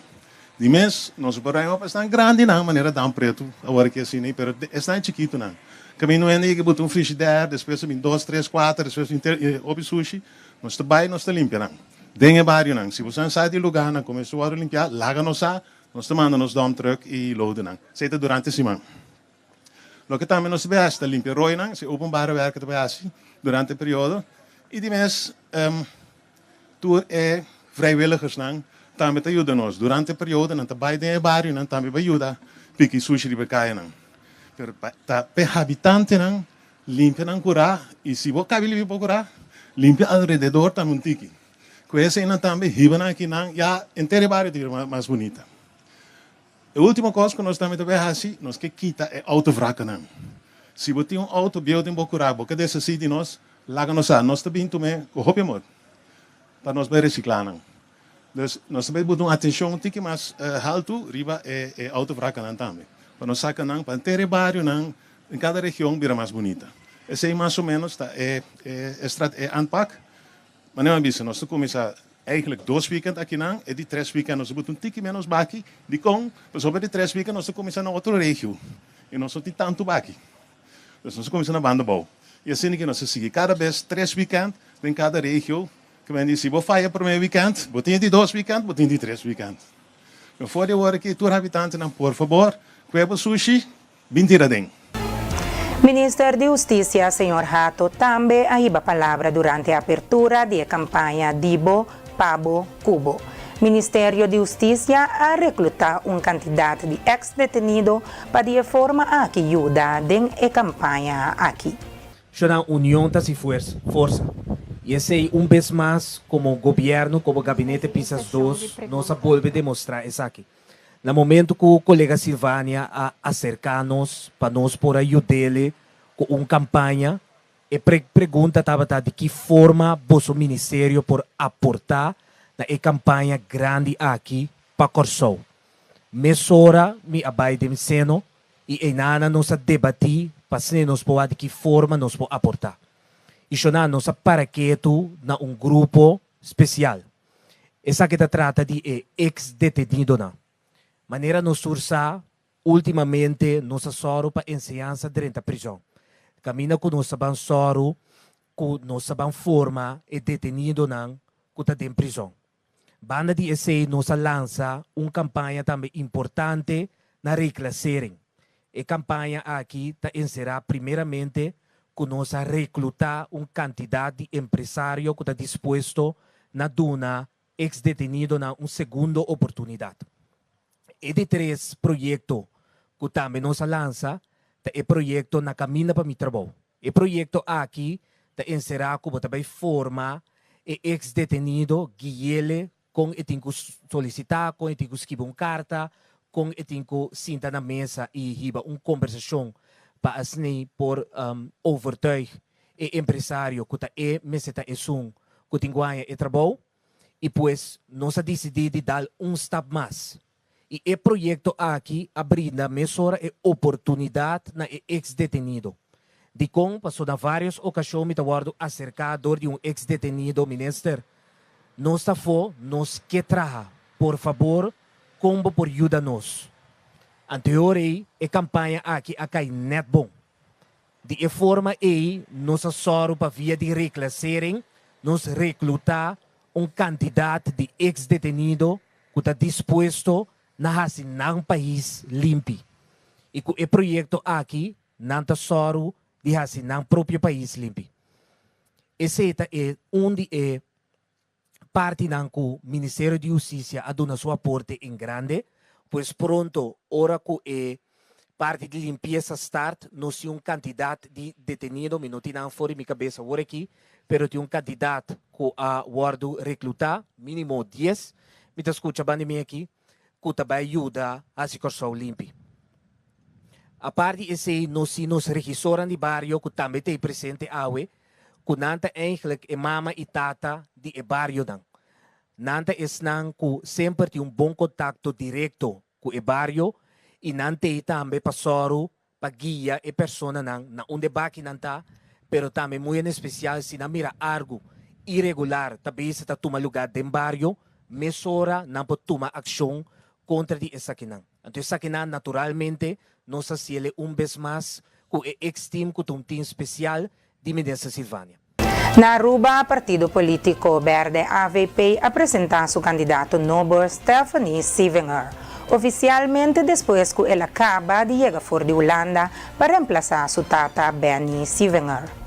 Die mês, nós bereiken estão grande na maneira de preto, agora que assim, pero estão chiquito não. Caminho é que botar frigideira, depois vem 2, 3, 4, depois vem sushi, nós trabalhamos, nós limpamos. Dengue barrio não. Se você sai de lugar não começou a limpar, larga nós mandamos dump truck e loaden não. Seita durante a semana. Lo que também nós vemos está limpar roi não, se openbare werken também assim durante o período. E de mês, tu é vrijwilligers não, também te ajuda nós durante o período não, também dengue barrio não, também vai ajudar, porque sushi de becaia não. Pero para habitante não, limpia ng cura, e se você cabe limpia para cura, limpia alrededor também um tiki. Com essa ainda também, riba aqui não, já inteira barrio tira mais bonita. A última coisa que nós também devemos fazer, nós que quita é autovraca não. Se você tem auto, bem tem procura, porque dessa cidade nós também também com roupa amor, para nós bem reciclar não. Dus nós também botamos atenção um tiki mais alto, riba é autovraca não também. Para nós sacar não, para inteira barrio não, em cada região vira mais bonita. Esse é mais ou menos aanpak. Maar nu hebben we começar eigenlijk 2 weekends aqui não, e de 3 weekends nós botamos um tique menos baki, de com, sobre de 3 weekends nós começamos na outra região. E nós não tem tanto baki. Então nós começamos na banda boa. E assim que nós seguimos cada vez 3 weekends em cada região. Que vem dizer, vou fazer o primeiro weekend, vou ter de 2 weekends, vou ter de 3 weekends. Mas fora de hora aqui, todos os habitantes, por favor, cueba sushi, bintiradem. Ministro de Justiça, Sr. Hato, também ahiba palavra durante a abertura da campanha Dibo, Pabo, Cubo. Ministério de Justiça a reclutar candidato de ex-detenido para de forma a que ajuda na campanha aqui. Será união das força. E esse vez mais, como governo, como gabinete Pisas 2, nós volvemos a demonstrar isso aqui. No momento que o colega Silvânia acerca-nos para nós por ajudar com uma campanha, a pergunta estava de que forma o ministério por aportar na campanha grande aqui para Corsou. Mesora me abaide seno e ainda nós debatir para nós de que forma nós podemos aportar. Isso não nos paraqueto na grupo especial. Essa que trata de ex-detenido na. Maneira nos sursa, ultimamente, nossa soro para ensinança dentro da prisão. Camina com nossa soro, com nossa forma e detenido na que está em prisão. Banda de esse nos lança uma campanha também importante na reclassering. A campanha aqui será primeiramente que nós reclutar quantidade de empresário que está disposto a dar ex-detenido na uma segunda oportunidade. E de 3 projetos que também nos lança, é projeto na caminho para o trabalho. E projeto aqui será como também forma ex-detenido guiele com etinco solicitar, com etinco escrever carta, com etinco sentar na mesa e riba uma conversação para assim por overtuig e empresário que está meseta que tem ganha e trabalho e pues nós decidimos dar step mais. E o projeto aqui brinda mesora e oportunidade na ex-detenido. De como passou na várias ocasiões me guardo acercado de ex-detenido, ministro. Nós que traga, por favor, como por ajuda-nos. Anterior a campanha aqui net bom. De forma nossa soro para via de reclassering, nos reclutar candidato de ex-detenido que está disposto na um país limpo. E com o projeto aqui, não está soro de um próprio país limpo. Esse é onde é parte do Ministério de Justiça a dar seu aporte em grande, pois pronto, ora que é parte de limpeza start, nós temos candidato de detenido, não tem fora minha cabeça agora aqui, mas tem candidato que a guardo reclutar, mínimo 10, me escuta bem aqui, que também ajuda a se correr limpo. A parte desse, nós registros de bairro que também tem presente awe, que nanta eigenlijk é mama e tata de bairro não. Nanta esnan que sempre tem bom contato direto com o bairro e nanta também passoro para guia e persona na onde baki nanta, pero também muito especial se na mira algo irregular, também se está toma lugar de bairro, mesora não pode tomar ação contra de essa quinang. Então essa quinang naturalmente nós hacemos vez mais com o ex-team com um team especial de Medesa Silvânia. Na Aruba, Partido Político Verde AVP apresenta seu candidato novo Stephanie Sivenger, oficialmente depois que ela acaba de chegar fora de Holanda para reemplazar sua tata Benny Sivenger.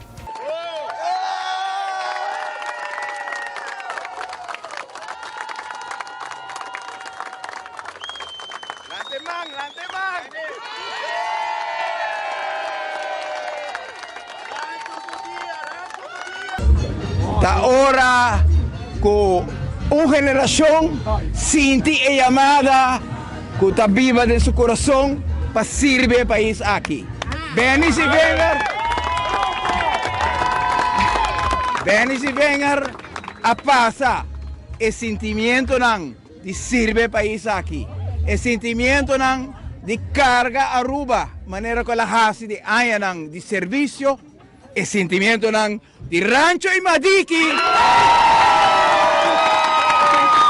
Da hora que una generación siente a llamada que está viva de su corazón para servir al país aquí. Benis y vengan a pasar el sentimiento de servir al país aquí. El sentimiento de carga Aruba, manera que la hace de año de servicio, el sentimiento de rancho y madiki.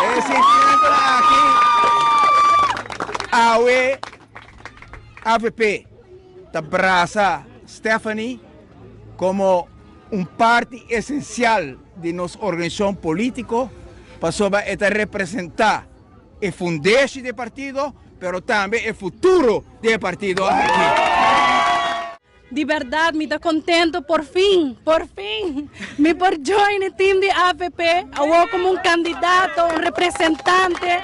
El sentimiento aquí, AVP, te abraza Stephanie como un parte esencial de nuestra organización política para representar el fundamento del partido, pero también el futuro del partido aquí. De verdad, me está contento por fin, me por join el team de AVP, hago como un candidato, un representante.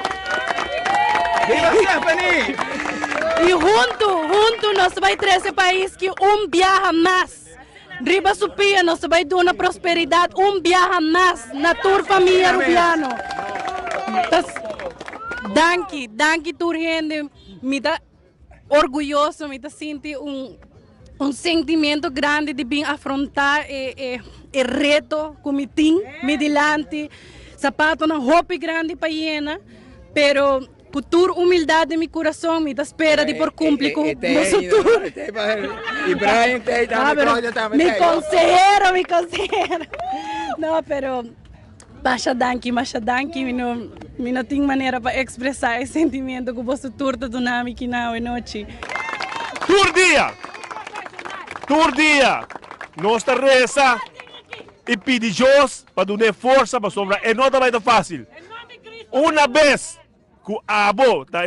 ¡Viva Stephanie! Y juntos nos va a traer ese país que un viaje más. Riba Supia nos va a dar una prosperidad, un viaje más, na tour familia rubiano. Entonces, danke tour gente, me está orgulloso, me está sintiendo un sentimiento grande de bien afrontar el reto que me tengo, me delante, sapato na roupa grande para llena, pero por toda humildade de mi corazón me espera de por cumplir con nosso tour. Mi consejero. No, pero Masha danke, me não tenho maneira para expressar esse sentimento que você tour está dando aqui na noite. Tour dia, nossa reza e pedi Deus para dar força para sobrar. E não vai ser fácil. Uma vez que o abo está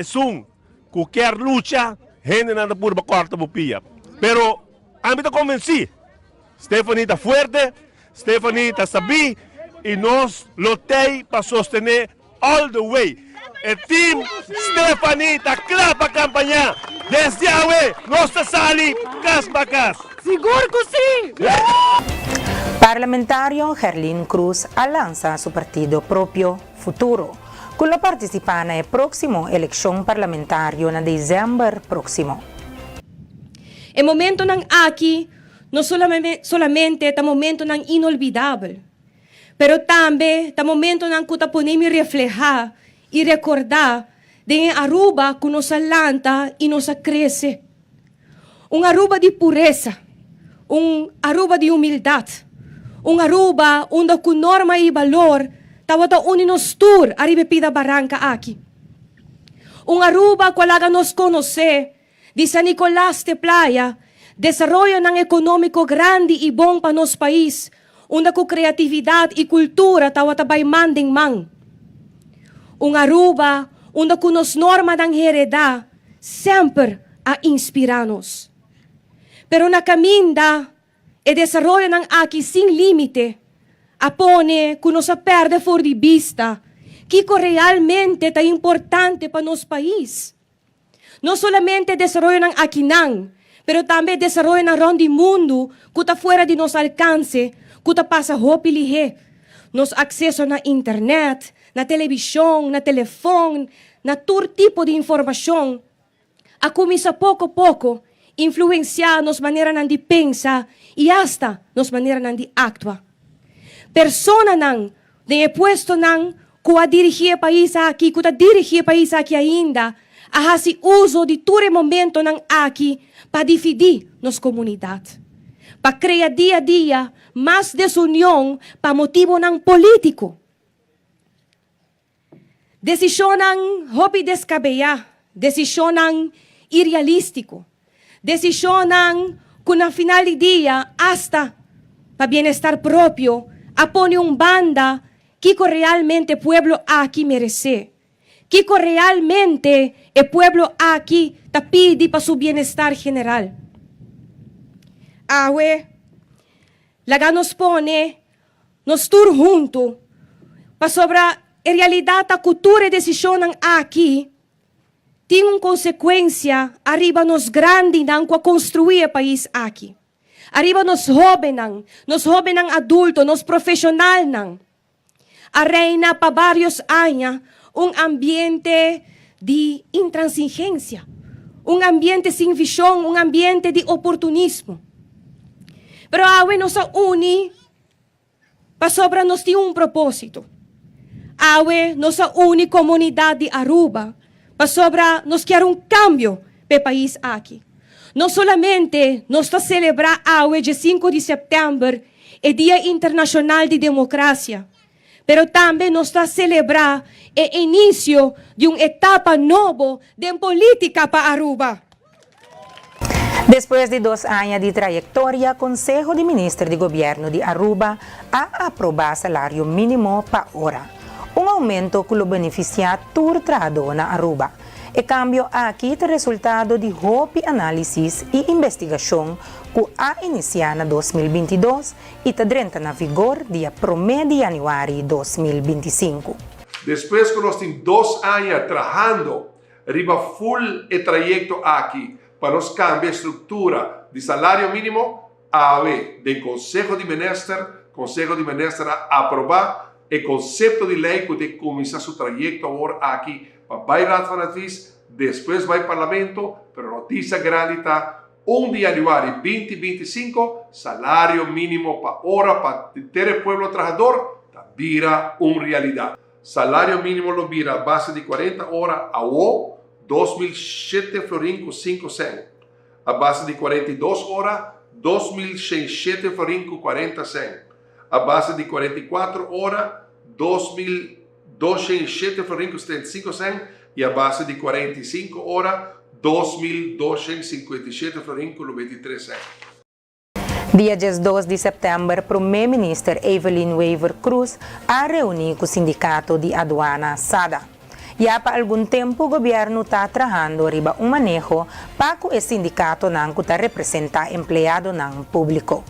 qualquer luta, gente não por corta bupia. Pero a mim está convencido. Stephanie está forte, Stephanie está sabi e nós lutei para sostener all the way. O team Stephanie está claro para campanhar. Desde hoje, nós sali cas para cas. Seguro que sim! Parlamentario Gerlin Cruz lanza su partido propio Futuro, con la participa en próximo elección parlamentario en diciembre próximo. El momento ng aquí no solamente es momento ng inolvidable, pero también es momento ng kuta ponemos reflejar y recordar de Aruba que nos alanta y nos crece. Un Aruba de pureza, un Aruba de humildad, un Aruba onde com norma e valor tawata uninos tour arriba pida barranca aqui. Un Aruba qual nos conhecer de San Nicolás de Playa, desarrollo ng econômico grande e bom para nos país, onde com criatividade e cultura tawata bay manding mang. Un Aruba onde com nos norma ng heredad sempre a inspirarnos. Pero na caminda e desarrollo ng aqui sin límite, apone que nos perde for de vista que realmente é importante para nos país. Não somente desarrollo ng aqui nang, pero também desarrollo ng round mundo que está fora de nos alcance, que está passa hopi lihe. Nos acesso na internet, na televisão, na telefone, na todo tipo de informação, a começar pouco a pouco influenciar nos maneira de pensar e hasta nos maneira de actuar. Persona nang de puesto nang que a dirigir país aqui, que a dirigir país aqui ainda, a fazer uso de todo momento nang aqui para dividir nos comunidade, para criar dia a dia mais desunião para motivo nang político. Decisão nang hobby descabellada, decisão nang irrealístico, decisão nang que na final do dia hasta para bienestar próprio apone banda que realmente o pueblo aqui merece, que realmente o pueblo aqui te pide para su bienestar general. Awe, laga nos pone, nos tur junto, para sobre a realidade a cultura e decisão aqui, tem uma consequência arriba nos grande não para construir o país aqui. Arriba nos joven ng adulto, nos profesional ng. Arena pa varios años un ambiente de intransigencia, un ambiente sin visión, un ambiente de oportunismo. Pero awe nos uni, pa sobra nos tiene un propósito. Awe nos uni comunidad de Aruba, pa sobra nos quiere un cambio pe país aquí. No solamente nos está celebrar awe de 5 de setembro, el Día Internacional de Democracia, pero também nos está celebrar o início de uma etapa nova de política para Aruba. Después de 2 años de trayectoria, Consejo de Ministros de Gobierno de Aruba ha aprobado salario mínimo para hora, un aumento que lo beneficia a todo trabajador en Aruba. El cambio aquí es el resultado de hopi análisis y investigación que ha iniciado en 2022 y tendrá en vigor día 1 de januario 2025. Después que nós temos 2 anos trabajando, arriba full el trayecto aquí, para nos cambiar a estructura de salario mínimo a ver del Consejo de Ministros aprobar el concepto de ley que te comienza su trayecto ahora aquí, para Raad van Advies, después va al Parlamento, pero noticia grande está 1 de januario 2025, salario mínimo para hora, para el pueblo trabajador, vira una realidad. Salario mínimo lo vira a base de 40 horas a o 2.007 florins 5 cents. A base de 42 horas, 2.007 florins 40 cents. A base de 44 horas, 2.207 florins 35 cents. E a base de 45 horas, 2.257 florins 23 cents. Dia 2 de setembro, Primeiro-Ministro Evelyn Wever Cruz ha reunido com o Sindicato de Aduana SADA. Já para algum tempo, o governo está trabalhando riba manejo para que o sindicato não representa empregado não público.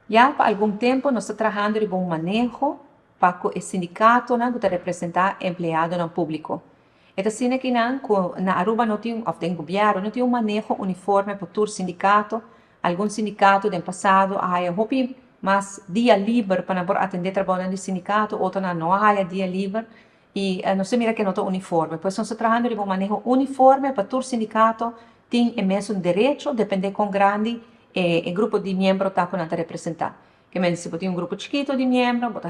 Já para algum tempo, nós estamos trabalhando riba manejo para que o sindicato não representa empregado não público. Então, assim que na Aruba não tem, ou tem governo, não tem manejo uniforme para todo sindicato. Algum sindicato do passado há mas dia livre para atender trabalho no sindicato, outro não há dia livre. E não se mira que não está uniforme. Pois nós estamos trabalhando de um manejo uniforme para todo sindicato, tem o mesmo direito, depende com grande o grupo de membros está para representar. Que menos se tem grupo chiquito de membros, bota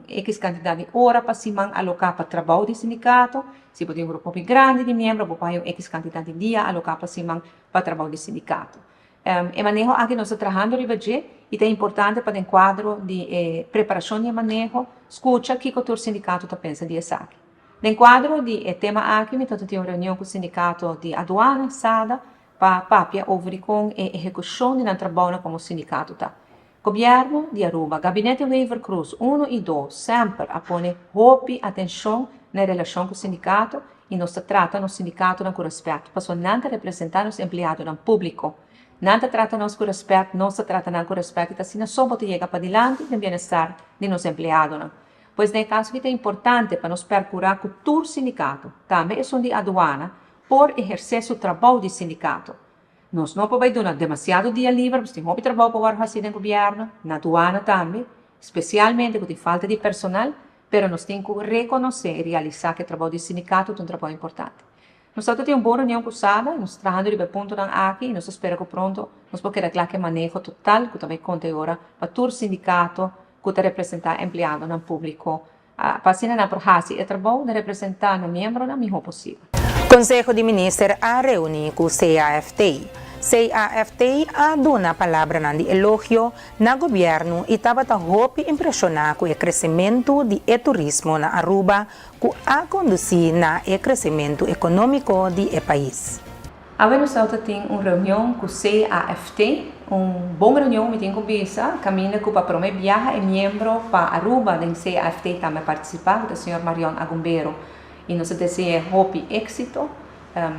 X quantidade de hora para se alocar para trabalho do sindicato. Se tem grupo grande de membros, bota X quantidade de dia alocar para se para trabalho do sindicato. O manejo aqui nós estamos trabalhando e é importante para o quadro de preparação de manejo, escuta o que o sindicato está pensando disso aqui. No quadro de tema aqui, nós temos uma reunião com o sindicato de aduana, SADA, para ouvir com a execução do trabalho como o sindicato está. Governo de Aruba, Gabinete Wever Cruz 1 e 2, sempre põe atenção na relação com o sindicato e nós tratamos o sindicato com respeito, para não representar os empregados no público. Nada trata-nos com respeito, nós tratamos com respeito, e assim só pode chegar para adiante o bem-estar de nos empregados. Pois, no caso que é importante para nos procurar com todo o sindicato, também é de aduana, por exercer seu trabalho de sindicato. Nós não podemos dar demasiado dia livre, mas temos trabalho para fazer no governo, na aduana também, especialmente com a falta de personal, mas nós temos que reconhecer e realizar que o trabalho de sindicato é um trabalho importante. Nós temos uma boa reunião com o SADA, nós trabalhamos de ponto aqui, e nós esperamos que pronto nós vamos ter claro que manejo total, que também conta agora, para todo o sindicato que representa empregado no público, para assim não fazer o trabalho de representar o membro no melhor possível. Consejo de Ministros ha reunido com o CAFT. CAFT ha dado uma palavra de elogio no governo e estava impressionado com o crescimento do turismo na Aruba, que ha conduzido ao crescimento econômico do país. Agora nós temos uma reunião com o CAFT, uma boa reunião que tem com Bisa, caminha para promover viagem e membro para Aruba, do CAFT também participar, do Sr. Marion Agumbero. E nós desejamos êxito.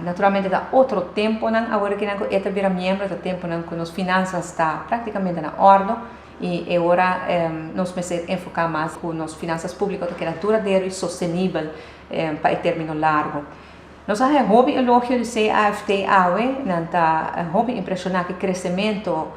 Naturalmente, dá outro tempo, agora que nós estamos membros, dá tempo que as finanças estão praticamente na ordem e agora nós precisamos enfocar mais nas finanças públicas, que é duradouro e sustentável para o término largo. Nós temos elogio do CAFT, nós temos impressionante que o crescimento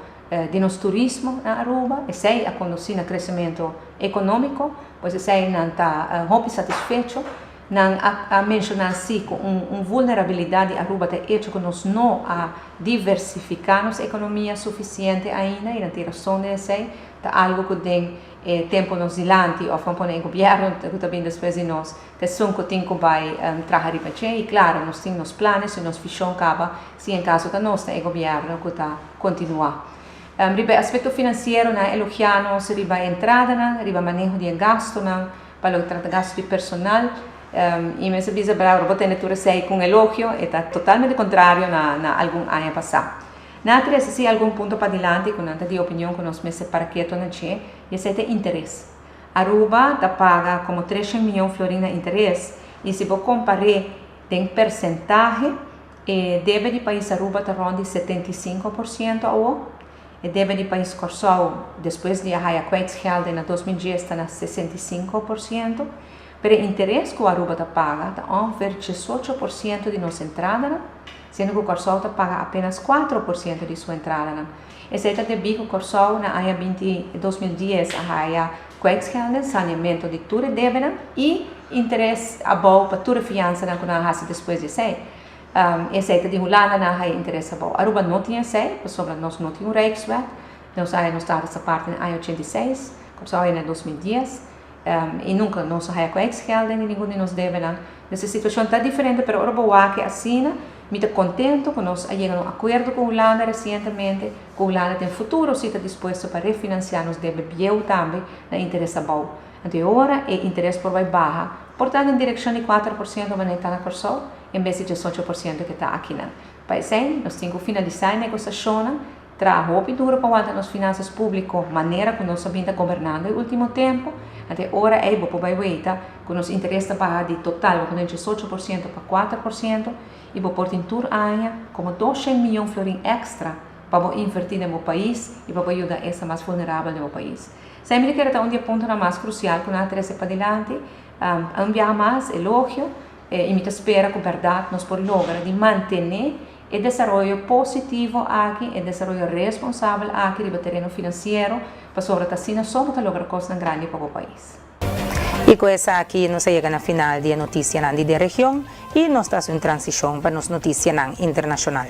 de nosso turismo na Aruba, e sei a conduzir no crescimento econômico, pois sei não está muito satisfeito, não a mencionar assim com vulnerabilidade Aruba tem hecho que nós não a diversificar nossa economia suficiente ainda, e não tem razão de sei, tá algo que tem tempo nos dilante, ou vamos pôr em governo, que também depois de nós, que são que tem que vai trabalhar e claro, nós temos nos planos e nos visão acaba, se em caso da nós tem governo que está continuar. Riba aspecto financeiro na elogiamos riba entrada riba manejo de gasto para o gasto de personal e me serviço para o tener sei com elogio está totalmente contrário na algum ano passado. Na três se algum ponto para adiante com nada de opinião que nós me separa quieto na che e esse é interesse. Aruba tá paga como 300 milhões florina interesse e se vou comparar tem percentagem deve de país Aruba tá ronde 75% ao e deve de país Corsol, depois de a kwijtschelden na 2010 está na 65%, pero o interesse que o Aruba está paga está ongeveer 18% de nossa entrada, sendo que o Corsol está paga apenas 4% de sua entrada. Esse é o bico Corsol na área 2010 a área kwijtschelden, saneamento de tudo deve e interesse a bom para tudo fiança na quando a depois de sei. Esse é de Hulana na interesse bom. Aruba não tinha sei, sobre nós não tinha Rijkswet, nós aí nós estava essa parte na 86, Corsol em 2010, e nunca nós aí kwijtschelden e ninguém de nós deve na. Essa situação está diferente, pero Aruba que assina, me está contento que nós chegamos a um acordo com Holanda recentemente, que Holanda tem futuro se está disposto para refinanciar nos deve bem também na interesse bom. Então agora o interesse por vai barra, portanto em direção de 4% vai estar na Corsol, em vez de 18% que está aqui. Para isso, nós temos que finalizar a negociação, trabalhar duro para aguentar as finanças públicas, maneira que nós estamos governando no último tempo. Até agora, vai ver que nos interessa pagar de total, de 18% para 4%, e vou pôr em tur ano como 200 milhões de florins extra para invertir no país e para ajudar essa mais vulnerável no país. Sempre que era um ponto mais crucial que nós temos para adiante, enviar mais elogio, e me espera que a verdade nos por lograr de manter o desenvolvimento positivo aqui, o desenvolvimento responsável aqui do terreno financeiro, para sobre a China só para lograr coisas grandes para o país. E com essa aqui, nós chegamos na final de notícia na da região e nós estamos em transição para as notícias internacional.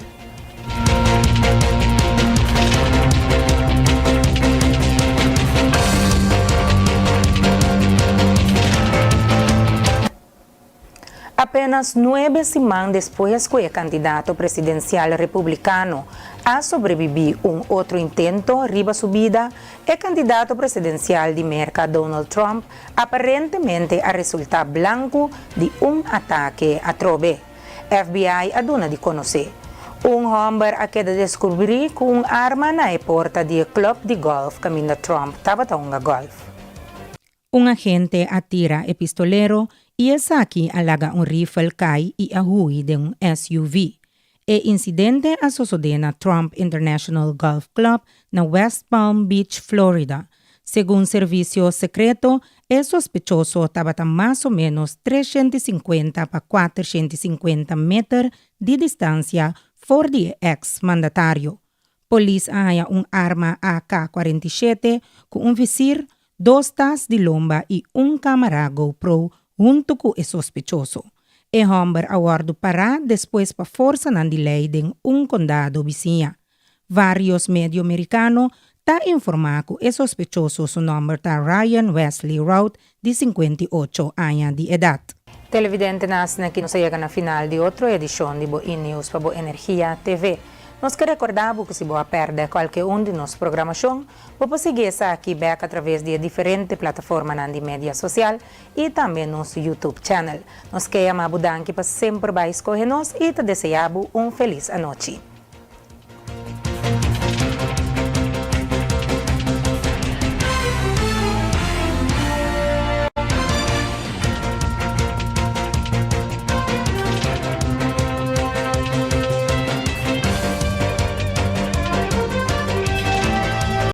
Apenas 9 semanas depois que o candidato presidencial republicano a sobreviver outro intento riba subida, o candidato presidencial de América Donald Trump aparentemente a resultar blanco de ataque a trove. FBI aduna de conhecer. Homem acaba de descobrir que arma na porta do clube de golf caminho Trump estava a golf. Agente atira o pistoleiro e aqui alaga rifle cai e ahui de SUV. O incidente sucedeu na Trump International Golf Club na West Palm Beach, Florida. Segundo serviço secreto, o sospechoso estava a mais ou menos 350 para 450 metros de distância fora do ex-mandatário. Polícia haya arma AK-47 com visir, 2 tas de lomba e câmera GoPro junto com o sospechoso. O homem aguardou parar depois para força na lei de condado vizinha. Vários médios americanos estão informando que o sospechoso seu nome está Ryan Wesley Rout, de 58 anos de idade. Televidente nas que nos chega na final de outra edição de Bo News para Bo Energia TV. Nós queremos recordar que se você perder qualquer de nossa programação, você seguir essa aqui back através de diferentes plataformas de mídia social e também nosso YouTube channel. Nós queremos que para sempre vai escolher nós e te desejamos feliz noite.